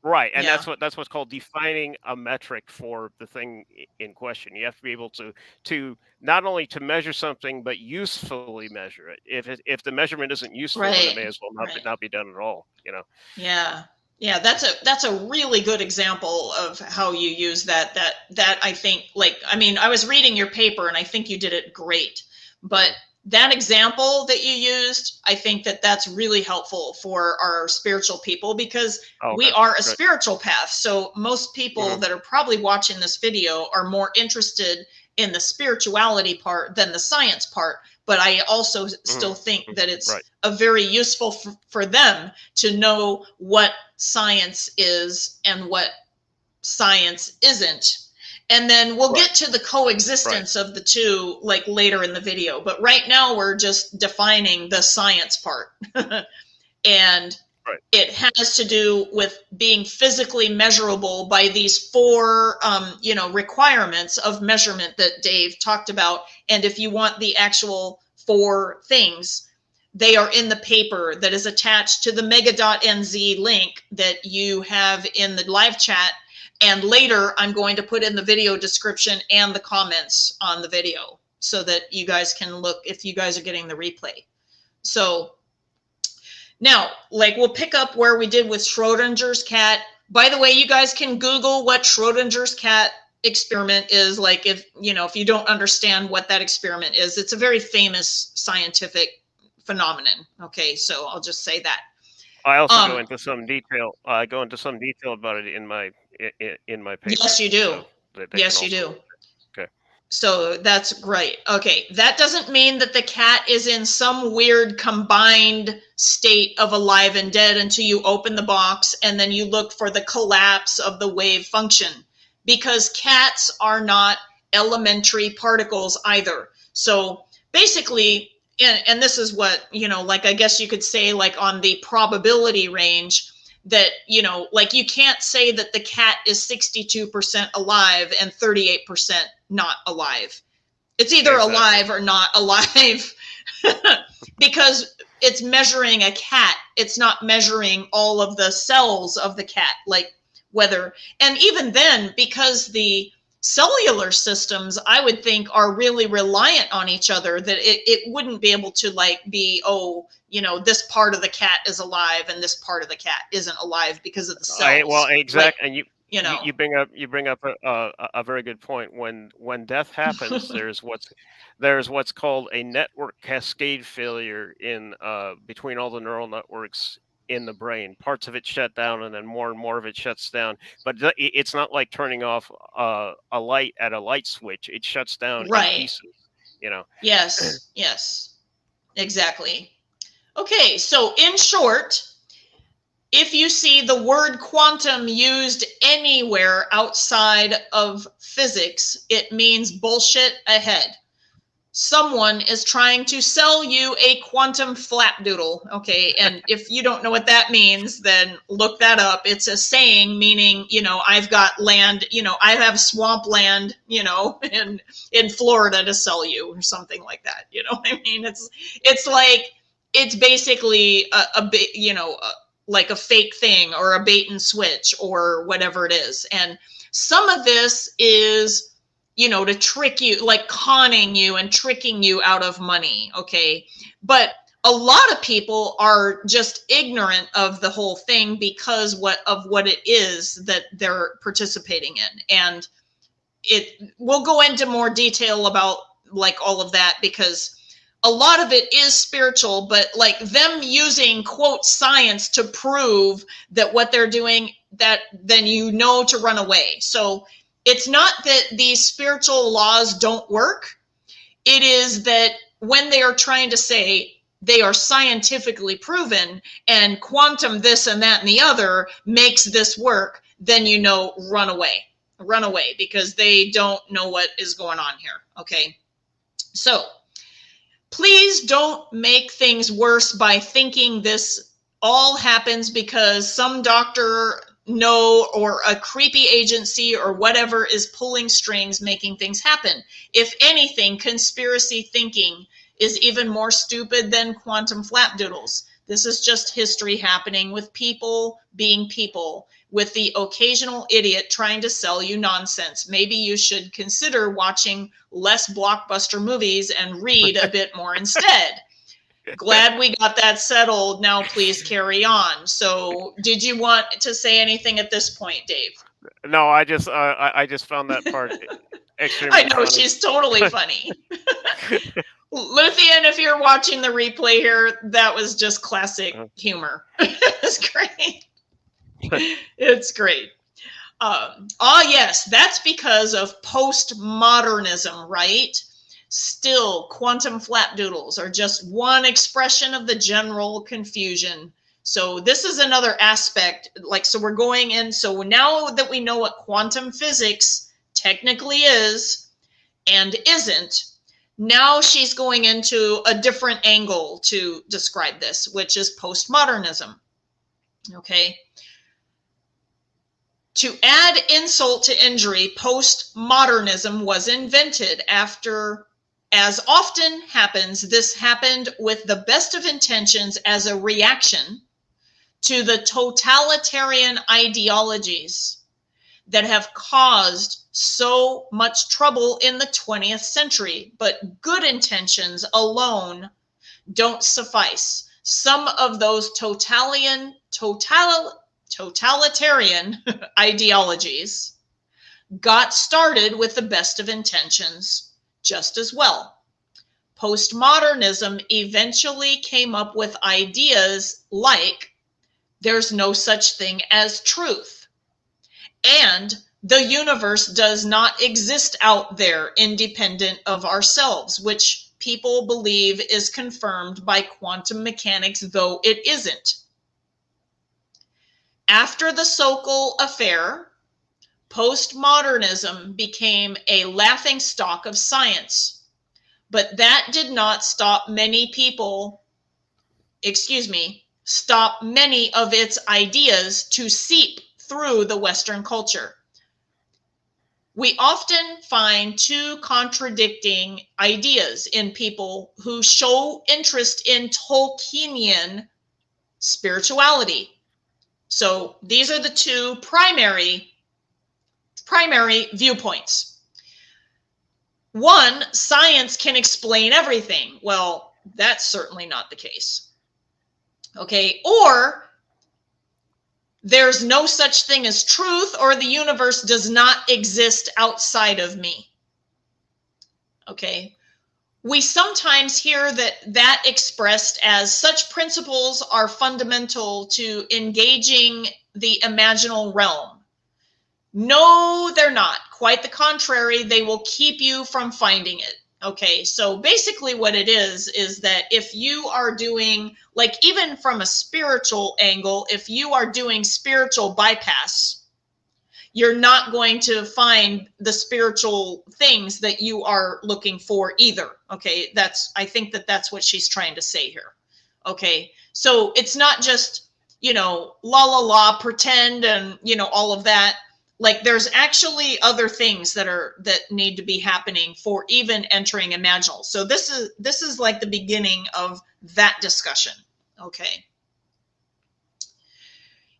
S2: Right, and
S1: Yeah.
S2: that's what's called defining a metric for the thing in question. You have to be able to not only to measure something, but usefully measure it. If the measurement isn't useful, then it
S1: Right.
S2: may as well
S1: Right.
S2: not be done at all.
S1: Yeah. Yeah, that's a really good example of how you use that I think, like, I mean, I was reading your paper and I think you did it great. But
S2: Mhm.
S1: that example that you used, I think that that's really helpful for our spiritual people, because
S2: Oh,
S1: we
S2: okay,
S1: are a
S2: good.
S1: spiritual path. So most people
S2: Hmm.
S1: that are probably watching this video are more interested in the spirituality part than the science part. But I also
S2: Hmm.
S1: still think that it's
S2: Right.
S1: a very useful for them to know what science is and what science isn't. And then we'll
S2: Right.
S1: get to the
S2: Right.
S1: coexistence of the two like later in the video. But right now we're just defining the science part. And
S2: Right.
S1: it has to do with being physically measurable by these four, requirements of measurement that Dave talked about. And if you want the actual four things, they are in the paper that is attached to the mega.nz link that you have in the live chat. And later, I'm going to put in the video description and the comments on the video so that you guys can look if you guys are getting the replay. So now, like, we'll pick up where we did with Schrodinger's cat. By the way, you guys can Google what Schrodinger's cat experiment is. Like, if you don't understand what that experiment is, it's a very famous scientific phenomenon. Okay, so I'll just say that.
S2: I also go into some detail. I go into some detail about it in my paper.
S1: Yes, you do.
S2: So
S1: yes, you do.
S2: Okay.
S1: So that's great. Okay, that doesn't mean that the cat is in some weird combined state of alive and dead until you open the box and then you look for the collapse of the wave function, because cats are not elementary particles either. So basically, and this is what, like, I guess you could say, like, on the probability range, that, like, you can't say that the cat is 62% alive and 38% not alive. It's either alive or not alive, because it's measuring a cat. It's not measuring all of the cells of the cat, like whether, and even then, because the cellular systems, I would think, are really reliant on each other, that it wouldn't be able to, like, be, this part of the cat is alive and this part of the cat isn't alive because of the cells.
S2: Well, exactly.
S1: Like,
S2: and you bring up a very good point. When death happens, there's what's called a network cascade failure in between all the neural networks in the brain. Parts of it shut down, and then more and more of it shuts down. But it's not like turning off a light at a light switch. It shuts down in pieces.
S1: Yes, exactly. Okay, so in short, if you see the word quantum used anywhere outside of physics, it means bullshit ahead. Someone is trying to sell you a quantum flapdoodle. Okay, and if you don't know what that means, then look that up. It's a saying meaning, I've got land, I have swamp land, in Florida to sell you, or something like that. I mean, it's like, it's basically a bit, like a fake thing or a bait and switch or whatever it is. And some of this is, to trick you, like conning you and tricking you out of money. Okay. But a lot of people are just ignorant of the whole thing because of what it is that they're participating in. And we'll go into more detail about, like, all of that, because a lot of it is spiritual, but, like, them using, quote, science to prove that what they're doing, that then to run away. So it's not that these spiritual laws don't work. It is that when they are trying to say they are scientifically proven and quantum this and that and the other makes this work, then run away, because they don't know what is going on here. Okay. So please don't make things worse by thinking this all happens because some doctor or a creepy agency or whatever is pulling strings making things happen. If anything, conspiracy thinking is even more stupid than quantum flapdoodles. This is just history happening with people being people, with the occasional idiot trying to sell you nonsense. Maybe you should consider watching less blockbuster movies and read a bit more instead. Glad we got that settled. Now please carry on. So did you want to say anything at this point, Dave?
S2: No, I just found that part extremely
S1: I know, funny. She's totally funny. Luthien, if you're watching the replay here, that was just classic humor. It's great. It's great. Yes, that's because of postmodernism, right? Still, quantum flapdoodles are just one expression of the general confusion. So this is another aspect, like, so we're going in. So now that we know what quantum physics technically is and isn't. Now she's going into a different angle to describe this, which is postmodernism. Okay. To add insult to injury, postmodernism was invented after, as often happens, this happened with the best of intentions as a reaction to the totalitarian ideologies that have caused so much trouble in the 20th century. But good intentions alone don't suffice. Some of those totalitarian ideologies got started with the best of intentions just as well. Postmodernism eventually came up with ideas like there's no such thing as truth, and the universe does not exist out there independent of ourselves, which people believe is confirmed by quantum mechanics, though it isn't. After the Sokol affair, postmodernism became a laughingstock of science, but that did not stop many of its ideas to seep through the Western culture. We often find two contradicting ideas in people who show interest in Tolkienian spirituality. So these are the two primary viewpoints. One, science can explain everything. Well, that's certainly not the case. Okay, or there's no such thing as truth, or the universe does not exist outside of me. Okay, we sometimes hear that expressed as such principles are fundamental to engaging the imaginal realm. No, they're not. Quite the contrary, they will keep you from finding it. Okay, so basically what it is that if you are doing, like even from a spiritual angle, if you are doing spiritual bypass, you're not going to find the spiritual things that you are looking for either. Okay, I think that's what she's trying to say here. Okay, so it's not just, la la la, pretend and, all of that. Like there's actually other things that need to be happening for even entering imaginal. So this is like the beginning of that discussion. Okay.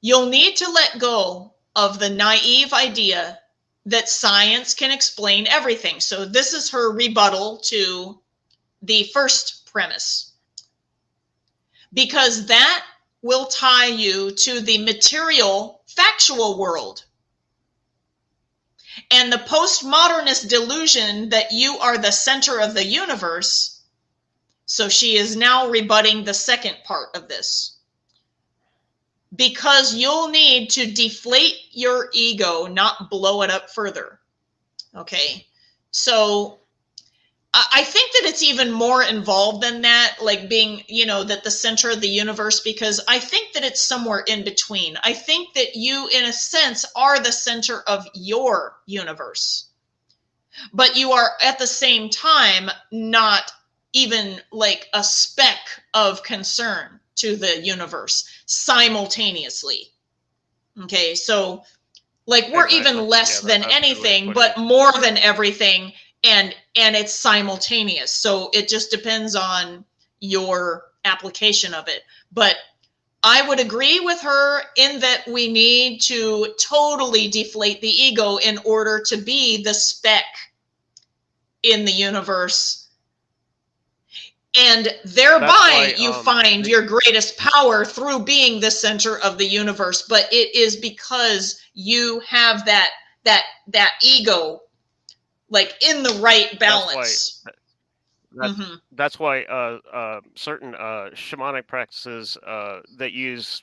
S1: You'll need to let go of the naive idea that science can explain everything. So this is her rebuttal to the first premise, because that will tie you to the material, factual world and the postmodernist delusion that you are the center of the universe. So she is now rebutting the second part of this. Because you'll need to deflate your ego, not blow it up further. Okay, so I think that it's even more involved than that, like being, that the center of the universe, because I think that it's somewhere in between. I think that you, in a sense, are the center of your universe, but you are at the same time not even like a speck of concern to the universe simultaneously. Okay, so like we're exactly. Even less than anything, but more than everything, and it's simultaneous. So it just depends on your application of it. But I would agree with her in that we need to totally deflate the ego in order to be the speck in the universe. And thereby you find your greatest power through being the center of the universe. But it is because you have that ego, like in the right balance.
S2: That's why certain shamanic practices that use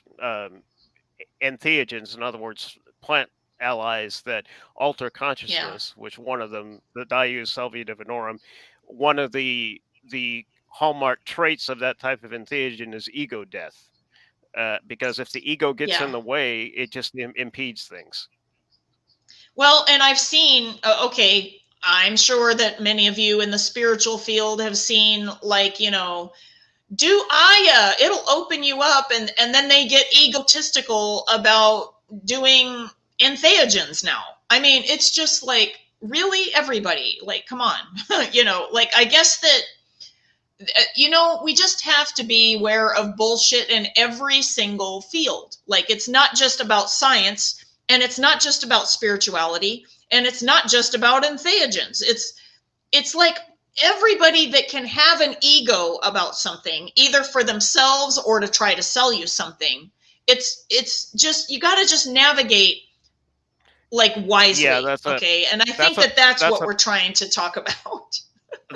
S2: entheogens, in other words, plant allies that alter consciousness, which one of them, the Dius Salvia Divinorum, one of the hallmark traits of that type of entheogen is ego death, because if the ego gets in the way, it just impedes things.
S1: Well, and I've seen, okay, I'm sure that many of you in the spiritual field have seen, like, do Aya, it'll open you up, and then they get egotistical about doing entheogens now. I mean, it's just like, really, everybody, like, come on. Like, I guess that, we just have to be aware of bullshit in every single field. Like, it's not just about science, and it's not just about spirituality, and it's not just about entheogens. It's like everybody that can have an ego about something, either for themselves or to try to sell you something. It's just, you got to just navigate like wisely.
S2: Yeah,
S1: okay. And I think
S2: that's
S1: that's what
S2: a
S1: we're trying to talk about.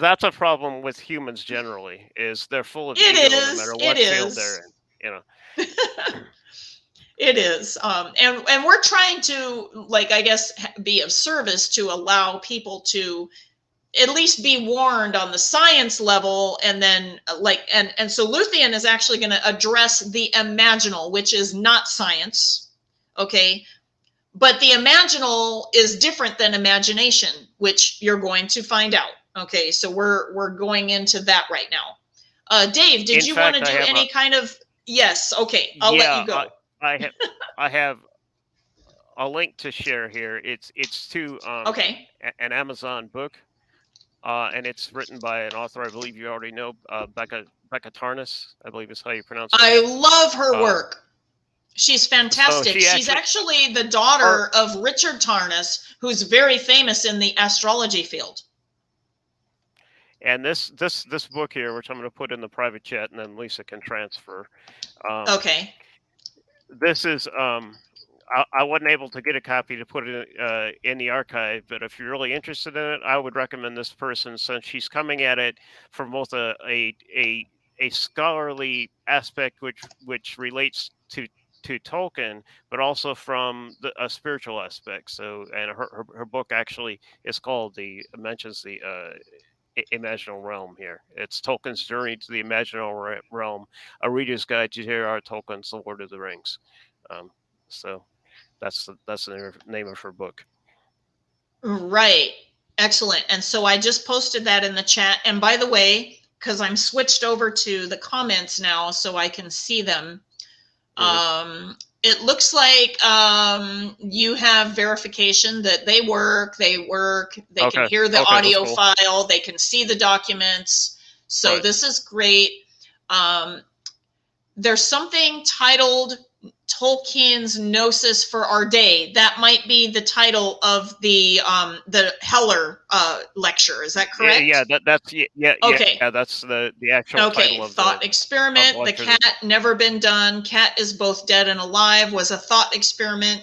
S2: that's a problem with humans generally, is they're full of
S1: It
S2: ego no
S1: is.
S2: matter
S1: It
S2: what field
S1: is.
S2: they're in.
S1: It is. And we're trying to, like, I guess, be of service to allow people to at least be warned on the science level. And then, like, and so Luthien is actually going to address the imaginal, which is not science. Okay. But the imaginal is different than imagination, which you're going to find out. Okay. So we're going into that right now. Dave, did you want to do any kind of, yes. Okay. I'll let you go.
S2: I have a link to share here. It's to
S1: okay,
S2: an Amazon book, and it's written by an author I believe you already know, Becca Tarnas, I believe is how you pronounce it.
S1: I love her work. She's fantastic. So she's actually the daughter of Richard Tarnas, who's very famous in the astrology field.
S2: And this book here, which I'm going to put in the private chat, and then Lisa can transfer.
S1: Okay.
S2: This is I wasn't able to get a copy to put it in the archive, but if you're really interested in it, I would recommend this person, since she's coming at it from both a scholarly aspect, which relates to Tolkien, but also from a spiritual aspect. So, and her book actually is called mentions the imaginal realm here. It's Tolkien's Journey to the Imaginal Realm, a reader's guide to J.R.R. Tolkien's The Lord of the Rings. So that's the name of her book.
S1: Right. Excellent. And so I just posted that in the chat. And by the way, because I'm switched over to the comments now so I can see them, it looks like you have verification that they work, they can hear the audio file, they can see the documents. So this is great. There's something titled Tolkien's Gnosis for Our Day. That might be the title of the Heller lecture. Is that correct?
S2: Yeah, that's okay. Yeah, that's the actual title of
S1: Thought Experiment. The Cat Never Been Done. Cat is Both Dead and Alive was a thought experiment.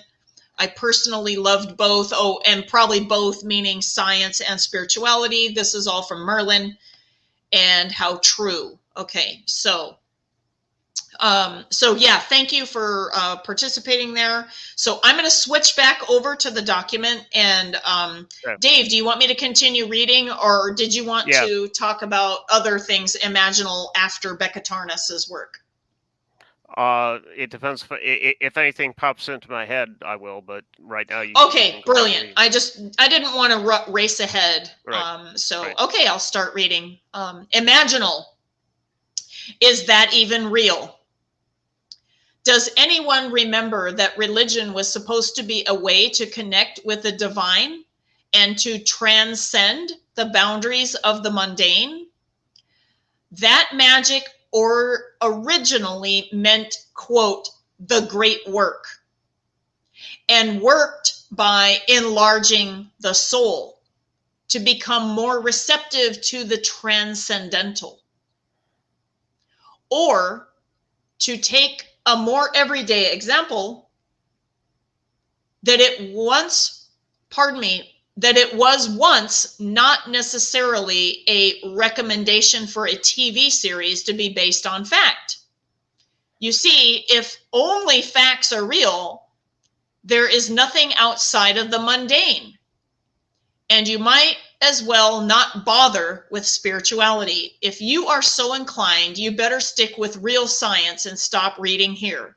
S1: I personally loved both. Oh, and probably both meaning science and spirituality. This is all from Merlin. And How True. Okay, so yeah, thank you for participating there. So I'm going to switch back over to the document. And Dave, do you want me to continue reading, or did you want to talk about other things imaginal after Becca Tarnas's work?
S2: It depends. If anything pops into my head, I will. But right now,
S1: okay, brilliant. I didn't want to race ahead. Okay, I'll start reading. Imaginal. Is that even real? Does anyone remember that religion was supposed to be a way to connect with the divine and to transcend the boundaries of the mundane? That magic originally meant, quote, the great work, and worked by enlarging the soul to become more receptive to the transcendental. Or, to take a more everyday example, that it was once not necessarily a recommendation for a TV series to be based on fact. You see, if only facts are real, there is nothing outside of the mundane. And you might as well not bother with spirituality. If you are so inclined, you better stick with real science and stop reading here.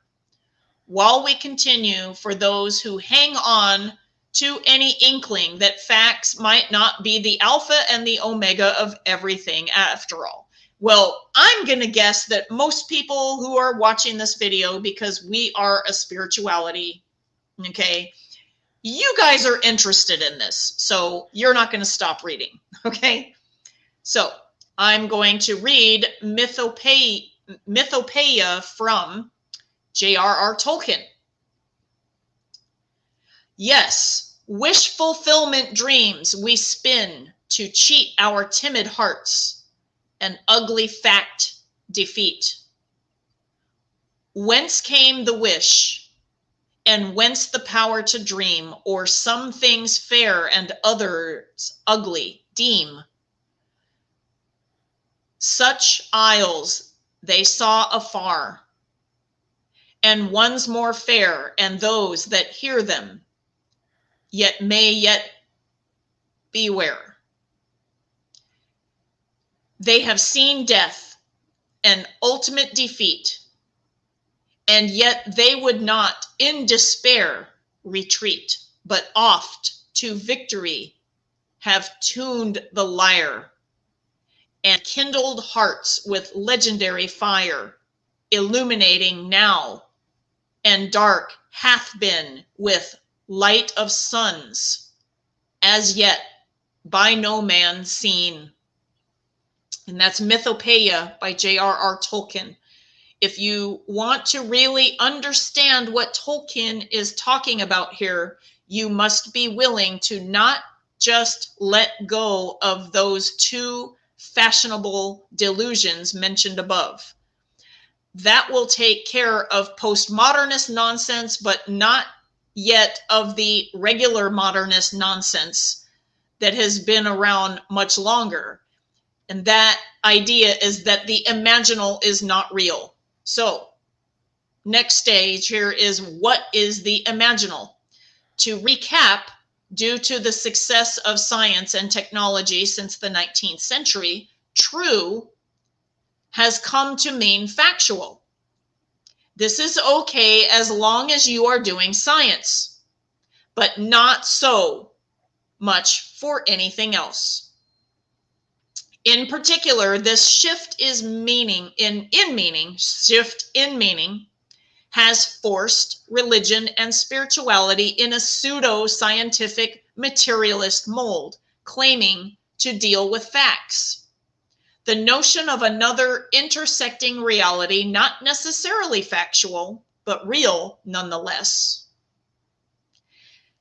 S1: While we continue, for those who hang on to any inkling that facts might not be the alpha and the omega of everything after all. Well, I'm going to guess that most people who are watching this video, because we are a spirituality, okay, you guys are interested in this, so you're not going to stop reading, okay? So I'm going to read Mythopoeia from J.R.R. Tolkien. Yes, wish fulfillment dreams we spin to cheat our timid hearts, an ugly fact defeat. Whence came the wish, and whence the power to dream, or some things fair and others ugly deem? Such isles they saw afar, and ones more fair, and those that hear them yet beware. They have seen death and ultimate defeat, and yet they would not in despair retreat, but oft to victory have tuned the lyre and kindled hearts with legendary fire, illuminating now, and dark hath been with light of suns, as yet by no man seen. And that's Mythopoeia by J.R.R. Tolkien. If you want to really understand what Tolkien is talking about here, you must be willing to not just let go of those two fashionable delusions mentioned above. That will take care of postmodernist nonsense, but not yet of the regular modernist nonsense that has been around much longer. And that idea is that the imaginal is not real. So, next stage here is, what is the imaginal? To recap, due to the success of science and technology since the 19th century, true has come to mean factual. This is okay as long as you are doing science, but not so much for anything else. In particular, this shift is meaning has forced religion and spirituality in a pseudo-scientific materialist mold, claiming to deal with facts. The notion of another intersecting reality, not necessarily factual, but real nonetheless,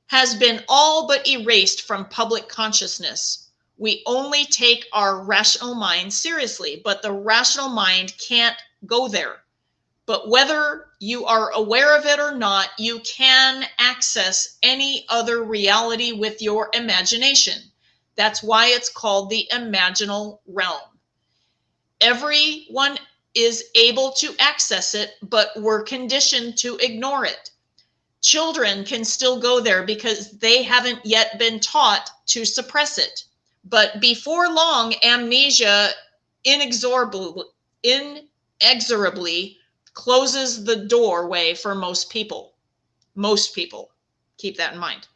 S1: has been all but erased from public consciousness. We only take our rational mind seriously, but the rational mind can't go there. But whether you are aware of it or not, you can access any other reality with your imagination. That's why it's called the imaginal realm. Everyone is able to access it, but we're conditioned to ignore it. Children can still go there because they haven't yet been taught to suppress it. But before long, amnesia inexorably closes the doorway for most people. Most people. Keep that in mind.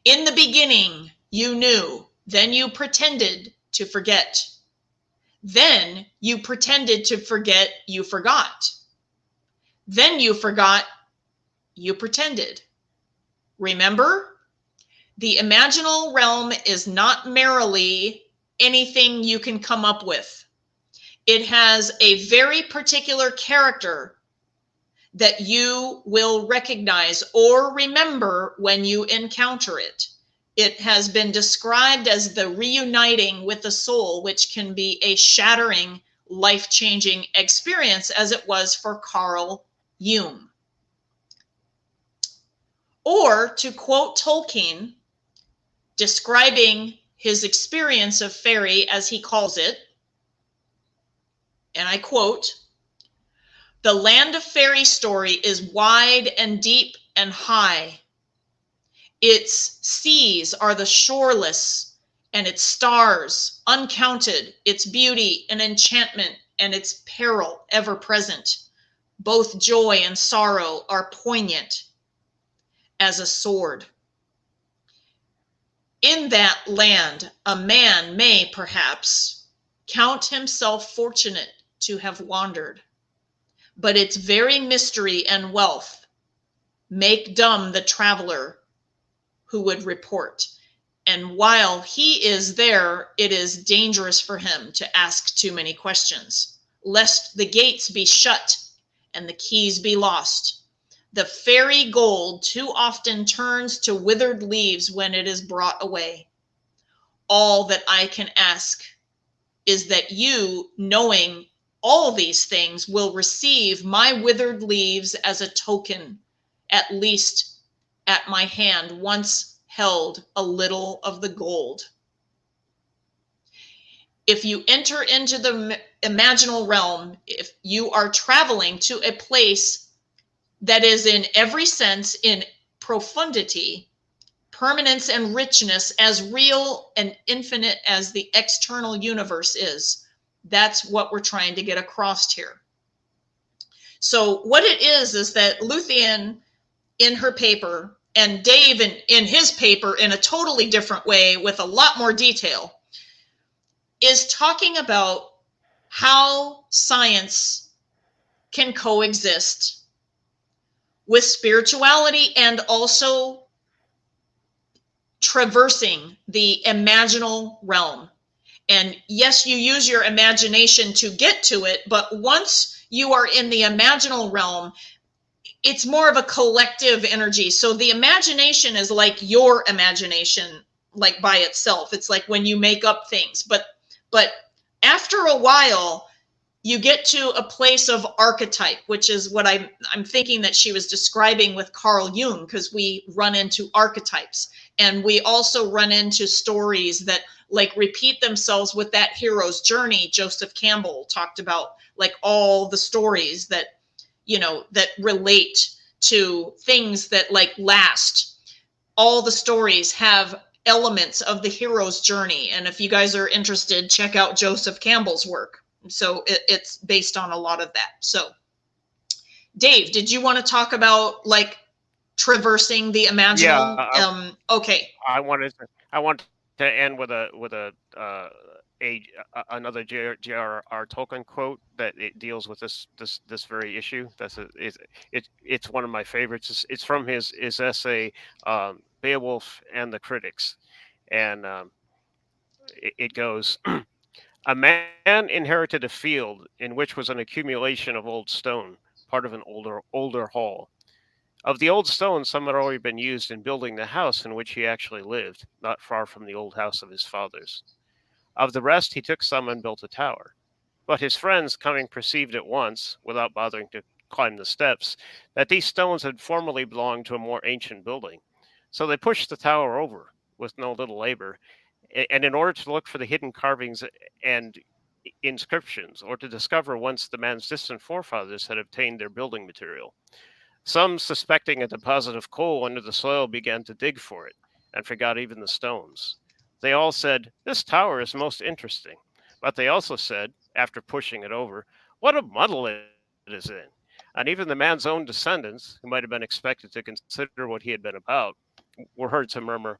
S1: In the beginning, you knew. Then you pretended to forget. Then you pretended to forget you forgot. Then you forgot you pretended. Remember? The imaginal realm is not merely anything you can come up with. It has a very particular character that you will recognize or remember when you encounter it. It has been described as the reuniting with the soul, which can be a shattering, life-changing experience, as it was for Carl Jung. Or, to quote Tolkien, describing his experience of fairy as he calls it, and I quote, "The land of fairy story is wide and deep and high. Its seas are the shoreless, and its stars uncounted, its beauty and enchantment and its peril ever present. Both joy and sorrow are poignant as a sword." in that land, a man may perhaps count himself fortunate to have wandered, but its very mystery and wealth make dumb the traveler who would report. And while he is there, it is dangerous for him to ask too many questions, lest the gates be shut and the keys be lost. The fairy gold too often turns to withered leaves when it is brought away. All that I can ask is that you, knowing all these things, will receive my withered leaves as a token, at least at my hand once held a little of the gold. If you enter into the imaginal realm, if you are traveling to a place that is in every sense, in profundity, permanence, and richness, as real and infinite as the external universe is, that's what we're trying to get across here. So what it is that Luthien in her paper, and Dave in his paper in a totally different way with a lot more detail, is talking about how science can coexist with spirituality and also traversing the imaginal realm. And yes, you use your imagination to get to it, but once you are in the imaginal realm, it's more of a collective energy. So the imagination is like your imagination, like by itself. It's like when you make up things. But after a while, you get to a place of archetype, which is what I'm thinking that she was describing with Carl Jung, because we run into archetypes. And we also run into stories that like repeat themselves with that hero's journey. Joseph Campbell talked about like all the stories that, you know, that relate to things that like last. All the stories have elements of the hero's journey. And if you guys are interested, check out Joseph Campbell's work. So it's based on a lot of that. So Dave, did you want to talk about like traversing the imaginal?
S2: Yeah,
S1: Okay.
S2: I want to end with another J.R.R. Tolkien quote that it deals with this very issue. It's one of my favorites. It's from his essay Beowulf and the Critics, and it goes. A man inherited a field in which was an accumulation of old stone, part of an older hall. Of the old stones, some had already been used in building the house in which he actually lived, not far from the old house of his fathers. Of the rest, he took some and built a tower. But his friends, coming, perceived at once, without bothering to climb the steps, that these stones had formerly belonged to a more ancient building. So they pushed the tower over, with no little labor, and in order to look for the hidden carvings and inscriptions, or to discover whence the man's distant forefathers had obtained their building material. Some, suspecting a deposit of coal under the soil, began to dig for it, and forgot even the stones. They all said, "This tower is most interesting." But they also said, after pushing it over, "What a muddle it is in." And even the man's own descendants, who might have been expected to consider what he had been about, were heard to murmur,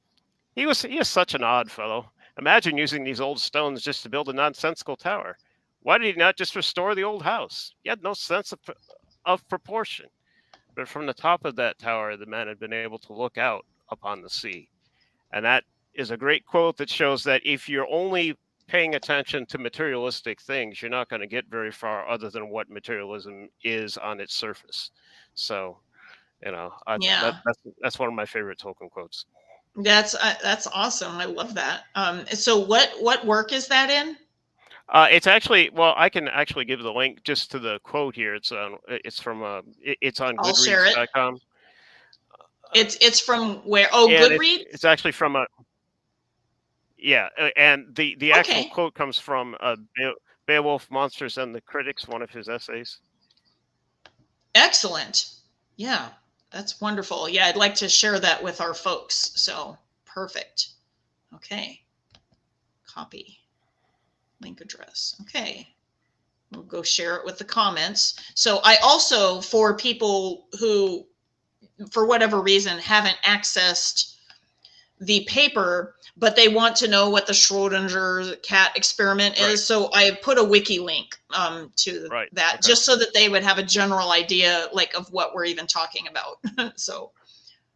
S2: he is such an odd fellow. Imagine using these old stones just to build a nonsensical tower. Why did he not just restore the old house? He had no sense of proportion. But from the top of that tower, the man had been able to look out upon the sea. And that is a great quote that shows that if you're only paying attention to materialistic things, you're not going to get very far other than what materialism is on its surface. So, you know,
S1: Yeah.
S2: that's one of my favorite Tolkien quotes.
S1: That's awesome. I love that. So what work is that in?
S2: It's actually, well, I can actually give the link just to the quote here. It's from it's on
S1: I'll share it.
S2: Goodreads.com.
S1: It's from where? Oh,
S2: And
S1: Goodreads.
S2: it's actually from and the actual
S1: Okay.
S2: quote comes from Beowulf, Monsters, and the Critics, one of his essays.
S1: Excellent. Yeah, that's wonderful. Yeah, I'd like to share that with our folks. So perfect. Okay. Copy. Link address. Okay. We'll go share it with the comments. So I also, for people who, for whatever reason, haven't accessed the paper, but they want to know what the Schrodinger cat experiment is.
S2: Right.
S1: So I put a wiki link to
S2: Right.
S1: that,
S2: Okay.
S1: just so that they would have a general idea, like, of what we're even talking about. So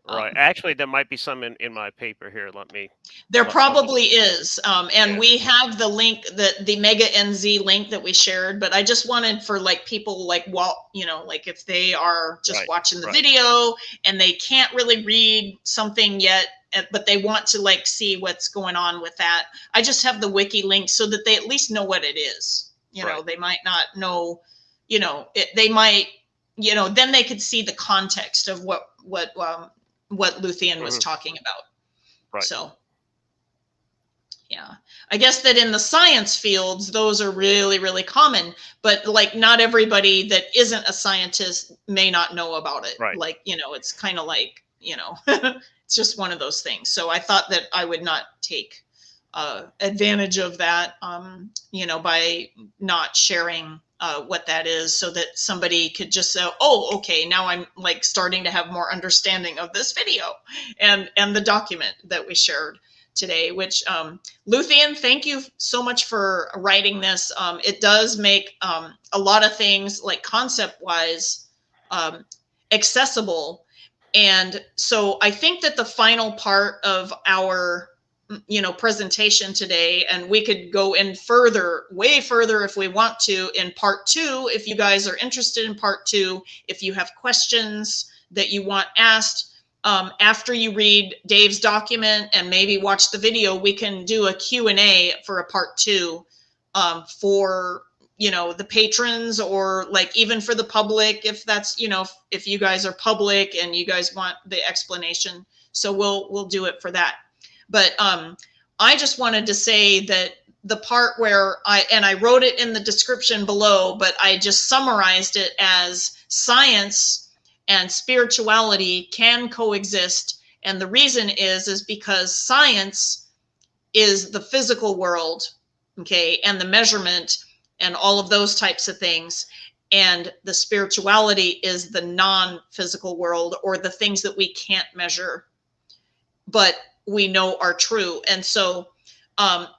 S2: Right. Actually, there might be some in my paper here.
S1: there
S2: let me
S1: probably is. And
S2: yeah.
S1: we have the link, the Mega NZ link that we shared, but I just wanted for like people like, well, you know, like if they are just
S2: Right.
S1: watching the
S2: Right.
S1: video and they can't really read something yet, but they want to like see what's going on with that. I just have the wiki link so that they at least know what it is. You know,
S2: Right.
S1: they might not know, you know, they might, you know, then they could see the context of what Luthien was
S2: Mhm.
S1: talking about.
S2: Right.
S1: So, yeah, I guess that in the science fields, those are really, really common, but like not everybody that isn't a scientist may not know about it.
S2: Right.
S1: Like, you know, it's kind of like, you know, it's just one of those things. So I thought that I would not take advantage of that, you know, by not sharing what that is, so that somebody could just say, oh, okay, now I'm like starting to have more understanding of this video and the document that we shared today, which Luthien, thank you so much for writing this. It does make a lot of things, like concept wise, accessible. And so I think that the final part of our, you know, presentation today, and we could go in further, way further if we want to, in part 2, if you guys are interested in part 2, if you have questions that you want asked, after you read Dave's document and maybe watch the video, we can do a Q&A for a part 2, for, you know, the patrons, or like even for the public, if that's, you know, if you guys are public and you guys want the explanation. So we'll do it for that. But I just wanted to say that the part where I wrote it in the description below, but I just summarized it as science and spirituality can coexist. And the reason is because science is the physical world, okay, and the measurement and all of those types of things. And the spirituality is the non-physical world, or the things that we can't measure, but we know are true. And so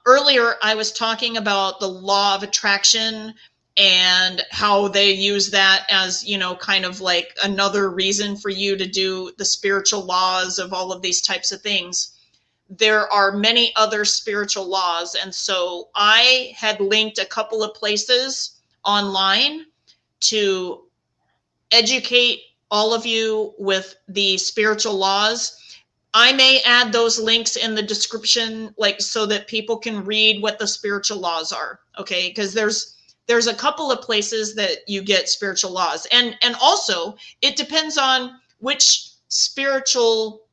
S1: earlier I was talking about the law of attraction and how they use that as, you know, kind of like another reason for you to do the spiritual laws of all of these types of things. There are many other spiritual laws. And so I had linked a couple of places online to educate all of you with the spiritual laws. I may add those links in the description, like, so that people can read what the spiritual laws are. Okay. Because there's a couple of places that you get spiritual laws. And also it depends on which spiritual,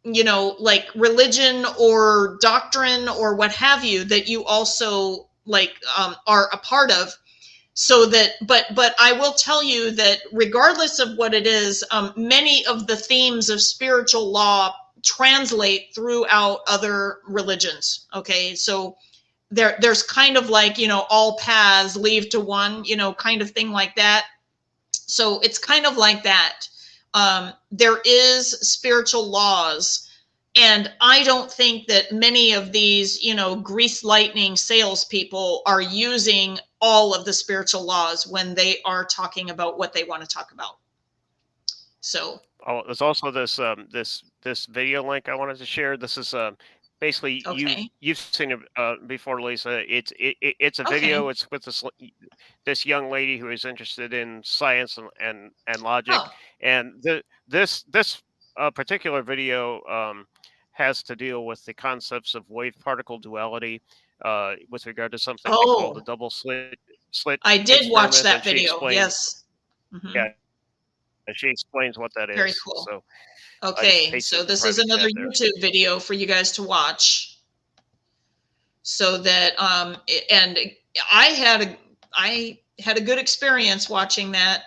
S1: you know, like religion or doctrine or what have you, that you also like are a part of. So that, but I will tell you that regardless of what it is, many of the themes of spiritual law translate throughout other religions. Okay, so there's kind of like, you know, all paths lead to one, you know, kind of thing like that. So it's kind of like that. There is spiritual laws. And I don't think that many of these, you know, grease lightning salespeople are using all of the spiritual laws when they are talking about what they want to talk about. So,
S2: Oh, there's also this this video link I wanted to share. This is basically
S1: okay.
S2: you've seen it before, Lisa. It's a
S1: Okay.
S2: video. It's with this young lady who is interested in science and logic,
S1: Oh,
S2: and this particular video has to deal with the concepts of wave particle duality with regard to something called the
S1: oh,
S2: double slit
S1: I did watch
S2: experiment,
S1: that
S2: and she
S1: video.
S2: explains,
S1: Yes. Hmm.
S2: yeah, she explains what that
S1: Very
S2: is.
S1: cool.
S2: So I just
S1: Okay.
S2: pasted
S1: So
S2: it in the
S1: this is
S2: private
S1: another
S2: chat there.
S1: YouTube video for you guys to watch, so that, and I had a good experience watching that.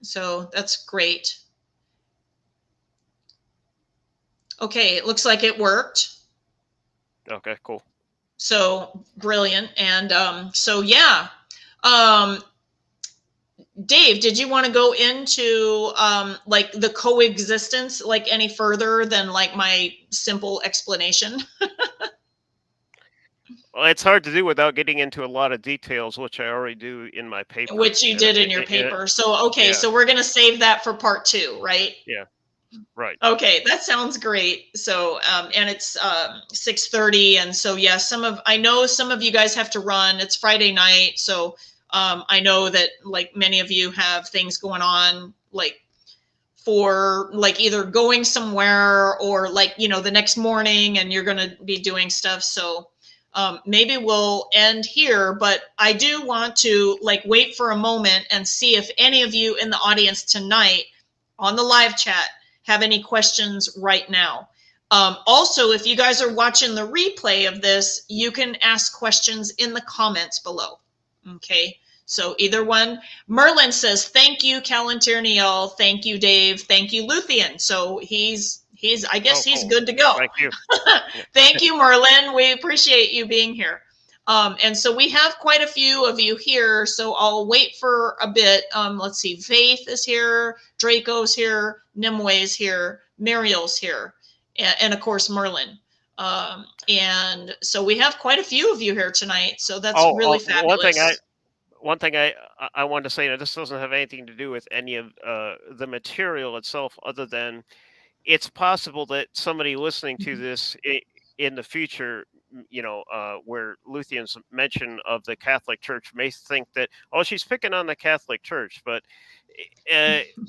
S1: So that's great. Okay, it looks like it worked.
S2: Okay, cool.
S1: So brilliant. And so, yeah, um, Dave, did you want to go into like the coexistence like any further than like my simple explanation?
S2: Well, it's hard to do without getting into a lot of details, which I already do in my paper.
S1: Which you did in your paper. So, okay,
S2: Yeah,
S1: so we're going to save that for part 2, right?
S2: yeah, right.
S1: Okay, that sounds great. So, and it's 6:30, and so yeah, I know some of you guys have to run. It's Friday night, so I know that like many of you have things going on, like for like either going somewhere or like the next morning, and you're gonna be doing stuff. So maybe we'll end here, but I do want to like wait for a moment and see if any of you in the audience tonight on the live chat have any questions right now. Also, if you guys are watching the replay of this, you can ask questions in the comments below. Okay, so either one. Merlin says, thank you, Calentierniel. Thank you, Dave. Thank you, Luthien. So I guess he's
S2: Cool.
S1: good to go.
S2: Thank you.
S1: Thank you, Merlin. We appreciate you being here. And so we have quite a few of you here, so I'll wait for a bit. Let's see, Faith is here, Draco's here, Nimwe's here, Muriel's here, and of course Merlin. And so we have quite a few of you here tonight, so that's really fabulous.
S2: One thing I want to say, that this doesn't have anything to do with any of the material itself, other than it's possible that somebody listening to this in the future, where Luthien's mention of the Catholic Church may think that, oh, she's picking on the Catholic Church, but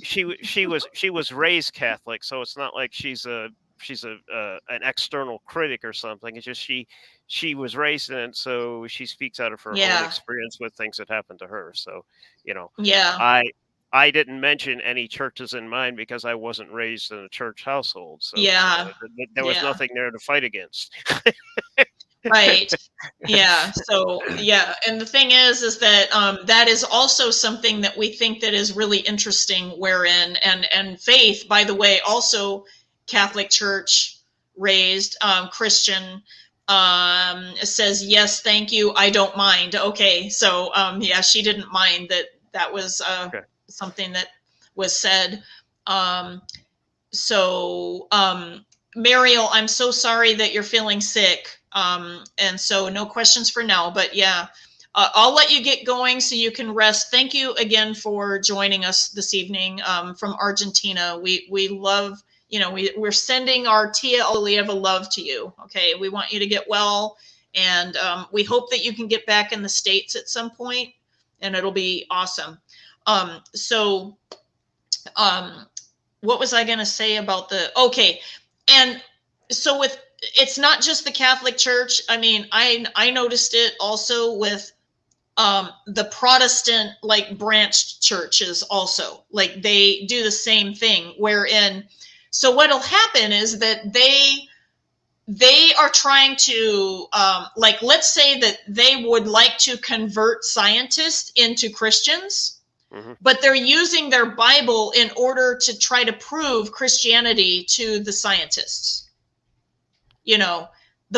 S2: she was raised Catholic, so it's not like she's an external critic or something. It's just she was raised in it, so she speaks out of her own experience with things that happened to her. So, I didn't mention any churches in mind because I wasn't raised in a church household. So there was nothing there to fight against.
S1: Right. Yeah. So yeah. And the thing is that that is also something that we think that is really interesting, wherein and Faith, by the way, also Catholic Church raised, Christian, says, yes, thank you, I don't mind. Okay. So yeah, she didn't mind that was okay. Something that was said. Mariel, I'm so sorry that you're feeling sick. And so no questions for now, but yeah, I'll let you get going so you can rest. Thank you again for joining us this evening, from Argentina. We love, we're sending our Tia Oliva love to you. Okay. We want you to get well. And we hope that you can get back in the States at some point, and it'll be awesome. What was I going to say about okay. And so it's not just the Catholic Church. I mean, I noticed it also with the Protestant like branched churches also. Like they do the same thing, wherein, so what'll happen is that they are trying to like, let's say that they would like to convert scientists into Christians. But they're using their Bible in order to try to prove Christianity to the scientists. The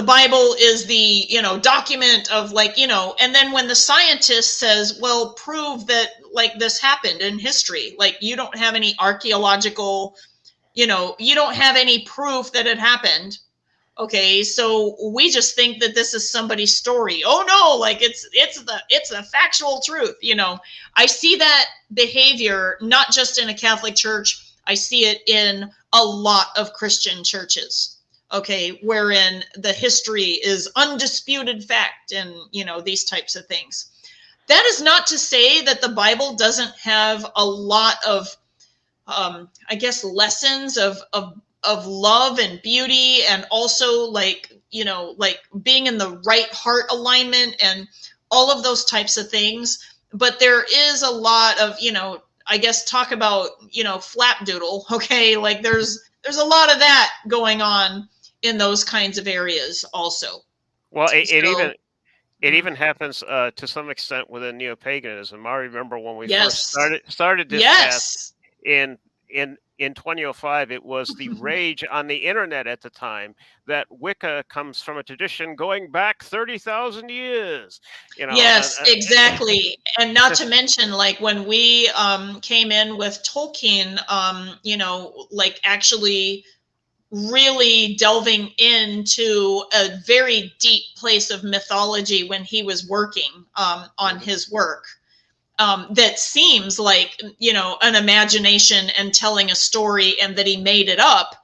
S1: Bible is the, document of like, and then when the scientist says, well, prove that like this happened in history, like you don't have any archaeological, you don't have any proof that it happened. Okay, so we just think that this is somebody's story. Oh no, like it's the factual truth. I see that behavior not just in a Catholic church. I see it in a lot of Christian churches. Okay, wherein the history is undisputed fact, and these types of things. That is not to say that the Bible doesn't have a lot of, I guess, lessons of love and beauty, and also like being in the right heart alignment and all of those types of things. But there is a lot of, I guess, talk about, flapdoodle. Okay, like there's a lot of that going on in those kinds of areas also.
S2: Well, it even happens to some extent within neo-paganism. I remember when we first started this path in in 2005, it was the rage on the internet at the time that Wicca comes from a tradition going back 30,000 years.
S1: Yes, exactly. And not to mention, like when we came in with Tolkien, like actually really delving into a very deep place of mythology when he was working on his work. That seems like, an imagination and telling a story and that he made it up.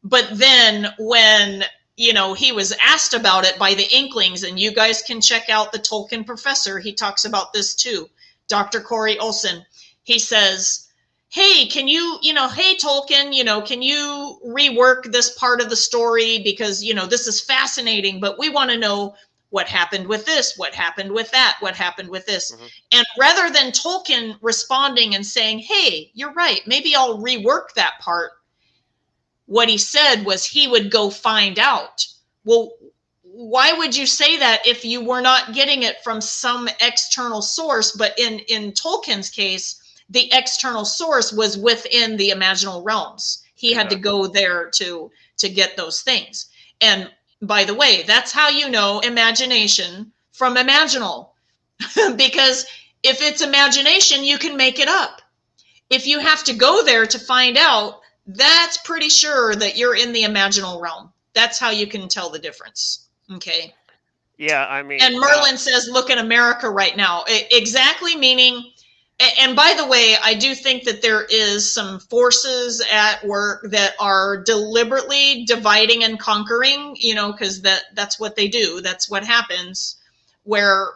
S1: But then when, he was asked about it by the Inklings, and you guys can check out the Tolkien Professor. He talks about this too. Dr. Corey Olson. He says, hey, can you, hey, Tolkien, can you rework this part of the story? Because, this is fascinating, but we want to know what happened with this, what happened with that, what happened with this. And rather than Tolkien responding and saying, hey, you're right, maybe I'll rework that part, what he said was he would go find out. Well, why would you say that if you were not getting it from some external source? But in Tolkien's case, the external source was within the imaginal realms. He had to go there to get those things. And by the way, that's how you know imagination from imaginal. Because if it's imagination, you can make it up. If you have to go there to find out, that's pretty sure that you're in the imaginal realm. That's how you can tell the difference. Okay.
S2: Yeah, I mean.
S1: And Merlin says, look at America right now. Exactly, meaning, and by the way, I do think that there is some forces at work that are deliberately dividing and conquering, because that's what they do. That's what happens, where,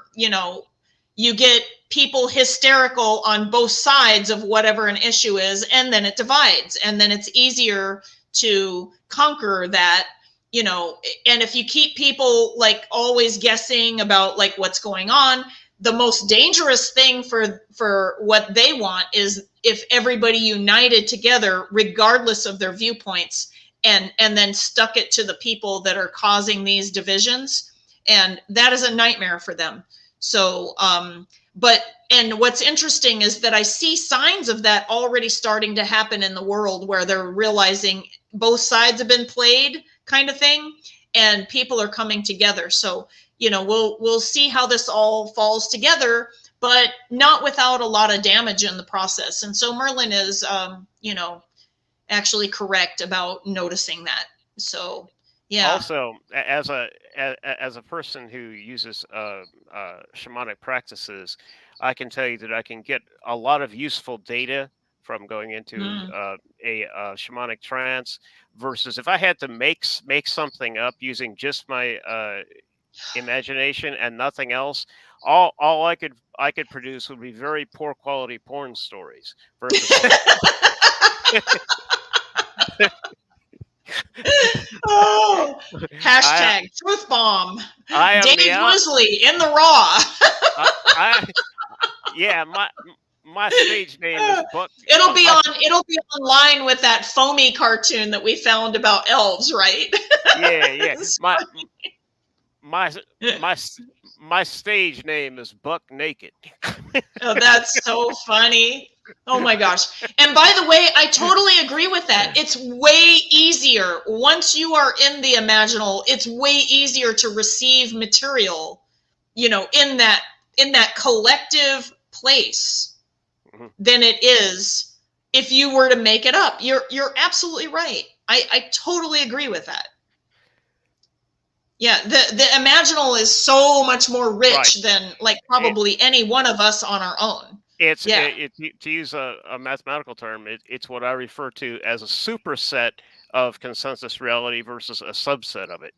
S1: you get people hysterical on both sides of whatever an issue is, and then it divides, and then it's easier to conquer that, and if you keep people like always guessing about like what's going on, the most dangerous thing for what they want is if everybody united together, regardless of their viewpoints, and then stuck it to the people that are causing these divisions. And that is a nightmare for them. So, and what's interesting is that I see signs of that already starting to happen in the world, where they're realizing both sides have been played, kind of thing, and people are coming together. So, we'll see how this all falls together, but not without a lot of damage in the process. And so Merlin is, actually correct about noticing that. So, yeah.
S2: Also, as a person who uses shamanic practices, I can tell you that I can get a lot of useful data from going into a shamanic trance, versus if I had to make something up using just my imagination and nothing else, all I could produce would be very poor quality porn stories versus
S1: oh, hashtag truth bomb. Dave Grizzly in the raw.
S2: my stage name is Buck.
S1: It'll be online with that foamy cartoon that we found about elves, right?
S2: Yeah. My stage name is Buck Naked.
S1: Oh, that's so funny. Oh my gosh. And by the way, I totally agree with that. It's way easier once you are in the imaginal. It's way easier to receive material, in that collective place than it is if you were to make it up. You're absolutely right. I totally agree with that. Yeah, the imaginal is so much more rich than like probably any one of us on our own.
S2: To use a mathematical term, it's what I refer to as a superset of consensus reality versus a subset of it.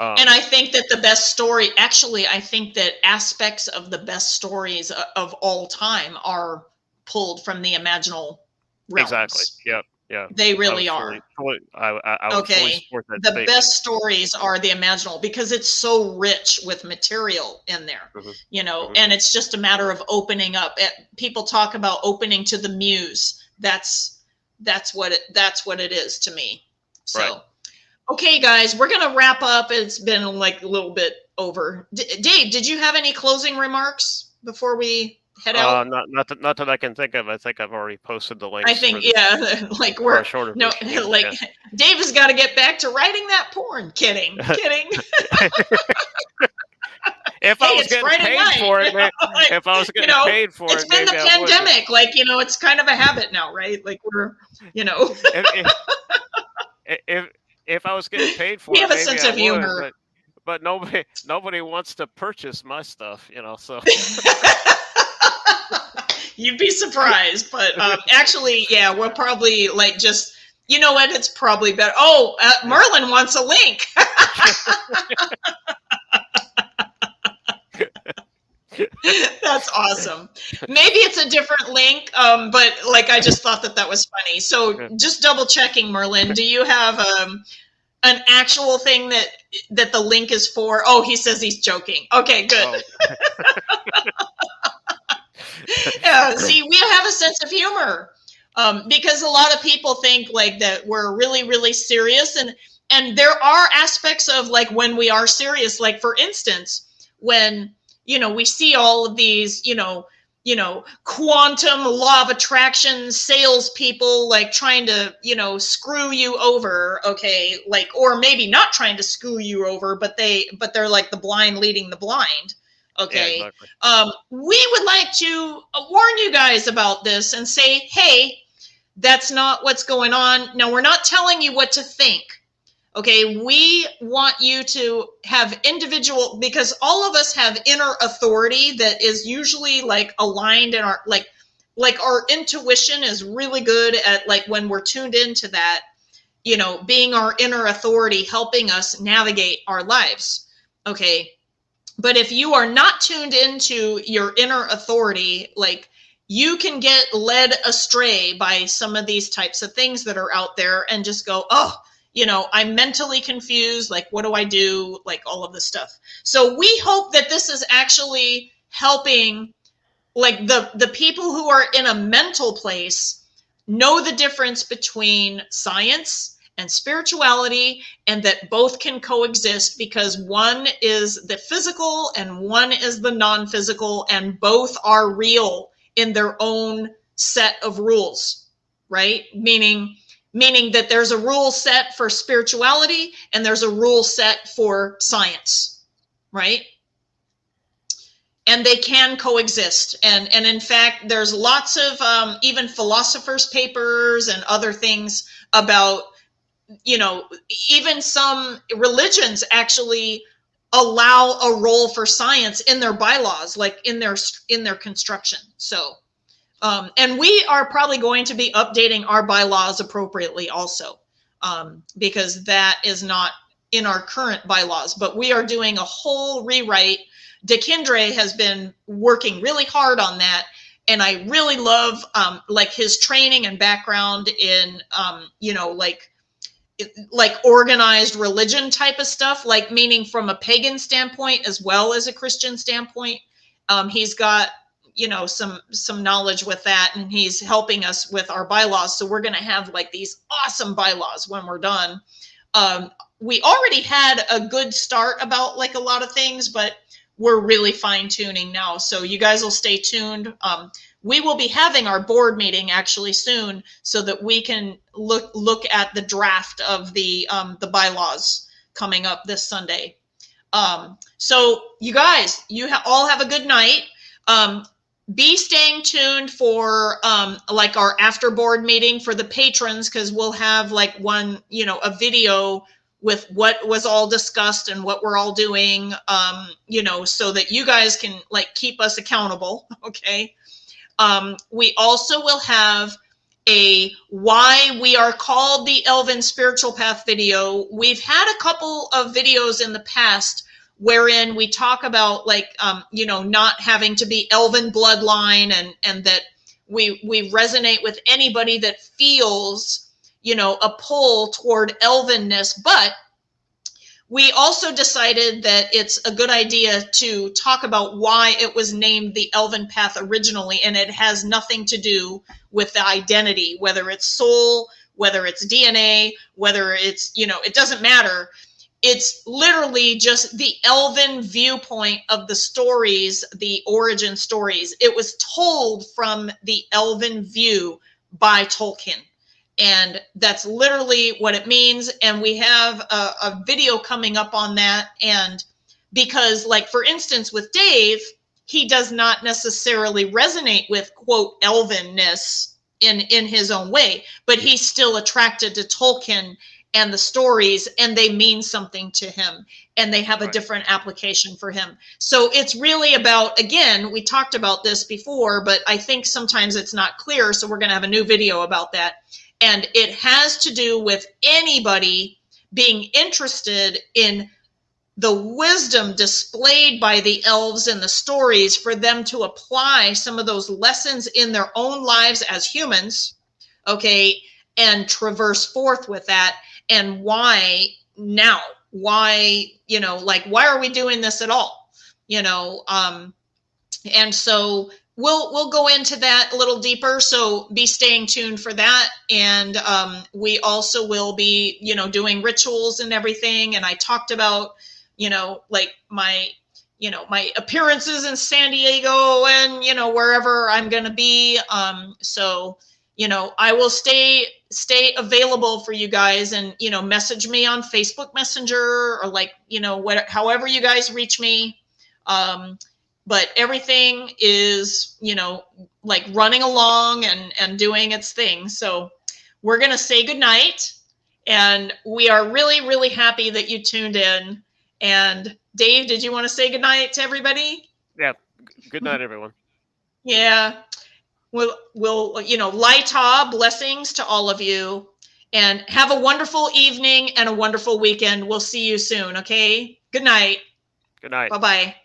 S1: And I think that the best story, actually, I think that aspects of the best stories of all time are pulled from the imaginal realms.
S2: Exactly. Yep. Yeah,
S1: they really are.
S2: I would fully support that
S1: the
S2: statement.
S1: Best stories are the imaginal because it's so rich with material in there, and it's just a matter of opening up. People talk about opening to the muse. That's what it is to me. So, right. Okay, guys, we're gonna wrap up. It's been like a little bit over. Dave, did you have any closing remarks before we head out?
S2: Not that I can think of. I think I've already posted the
S1: I
S2: links
S1: think,
S2: for the
S1: yeah, like
S2: for
S1: we're,
S2: a shorter
S1: no,
S2: version.
S1: like
S2: Yeah.
S1: Dave has got to get back to writing that porn. Kidding.
S2: If I
S1: Hey,
S2: was
S1: it's
S2: getting
S1: Friday
S2: paid
S1: night.
S2: for it, man,
S1: Like,
S2: if I was
S1: you
S2: getting
S1: know,
S2: paid for
S1: it's
S2: it,
S1: been the
S2: maybe I would. But
S1: pandemic. Like, it's kind of a habit now, right? Like we're,
S2: if, if if I was getting paid
S1: we
S2: for
S1: have
S2: it,
S1: a
S2: maybe
S1: sense
S2: I
S1: of
S2: would.
S1: humor.
S2: But nobody wants to purchase my stuff, So
S1: You'd be surprised, but actually, yeah, we'll probably like just, you know what? It's probably better. Oh, Merlin wants a link. That's awesome. Maybe it's a different link, but like I just thought that was funny. So just double checking, Merlin. Do you have an actual thing that the link is for? Oh, he says he's joking. Okay, good. See, we have a sense of humor, because a lot of people think like that we're really, really serious, and there are aspects of like when we are serious. Like for instance, when we see all of these, quantum law of attraction salespeople like trying to, screw you over, okay, like, or maybe not trying to screw you over, but they're like the blind leading the blind. Okay.
S2: Yeah, exactly.
S1: We would like to warn you guys about this and say, hey, that's not what's going on. Now, we're not telling you what to think. Okay. We want you to have individual, because all of us have inner authority that is usually like aligned in our, like our intuition is really good at like when we're tuned into that, being our inner authority, helping us navigate our lives. Okay. But if you are not tuned into your inner authority, like you can get led astray by some of these types of things that are out there and just go, oh, I'm mentally confused. Like, what do I do? Like all of this stuff. So we hope that this is actually helping like the people who are in a mental place know the difference between science and spirituality, and that both can coexist, because one is the physical and one is the non-physical, and both are real in their own set of rules, right? Meaning that there's a rule set for spirituality and there's a rule set for science, right? And they can coexist. And in fact, there's lots of even philosophers' papers and other things about, even some religions actually allow a role for science in their bylaws, like in their construction. So, and we are probably going to be updating our bylaws appropriately also, because that is not in our current bylaws, but we are doing a whole rewrite. DeKindre has been working really hard on that. And I really love, like his training and background in, like organized religion type of stuff, like meaning from a pagan standpoint as well as a Christian standpoint. He's got, some knowledge with that, and he's helping us with our bylaws. So we're going to have like these awesome bylaws when we're done. We already had a good start about like a lot of things, but we're really fine tuning now. So you guys will stay tuned. We will be having our board meeting actually soon, so that we can look at the draft of the bylaws coming up this Sunday. So you guys, all have a good night. Be staying tuned for like our after board meeting for the patrons, because we'll have like one, a video with what was all discussed and what we're all doing, so that you guys can like keep us accountable. Okay. We also will have a why we are called the Elven Spiritual Path video. We've had a couple of videos in the past wherein we talk about like, not having to be Elven bloodline, and that we resonate with anybody that feels, a pull toward Elvenness. But we also decided that it's a good idea to talk about why it was named the Elven Path originally, and it has nothing to do with the identity, whether it's soul, whether it's DNA, whether it's, it doesn't matter. it's literally just the Elven viewpoint of the stories, the origin stories. It was told from the Elven view by Tolkien. And that's literally what it means. And we have a video coming up on that. And because, like, for instance, with Dave, he does not necessarily resonate with, quote, Elvenness in his own way, but he's still attracted to Tolkien and the stories, and they mean something to him, and they have a different application for him. So it's really about, again, we talked about this before, but I think sometimes it's not clear, so we're going to have a new video about that. And it has to do with anybody being interested in the wisdom displayed by the elves in the stories, for them to apply some of those lessons in their own lives as humans, okay, and traverse forth with that. And why now? Why, you know, like, why are we doing this at all? You know, and so we'll go into that a little deeper. So be staying tuned for that. And we also will be, you know, doing rituals and everything. And I talked about, you know, like my appearances in San Diego and, you know, wherever I'm going to be. So, you know, I will stay available for you guys, and, you know, message me on Facebook Messenger, or, like, you know, however you guys reach me. But everything is, you know, like, running along and doing its thing. So we're going to say goodnight, and we are really, really happy that you tuned in. And Dave, did you want to say goodnight to everybody?
S2: Yeah. Good night, everyone.
S1: Yeah. We'll, you know, Laita, blessings to all of you, and have a wonderful evening and a wonderful weekend. We'll see you soon. Okay. Good night.
S2: Good night.
S1: Bye-bye.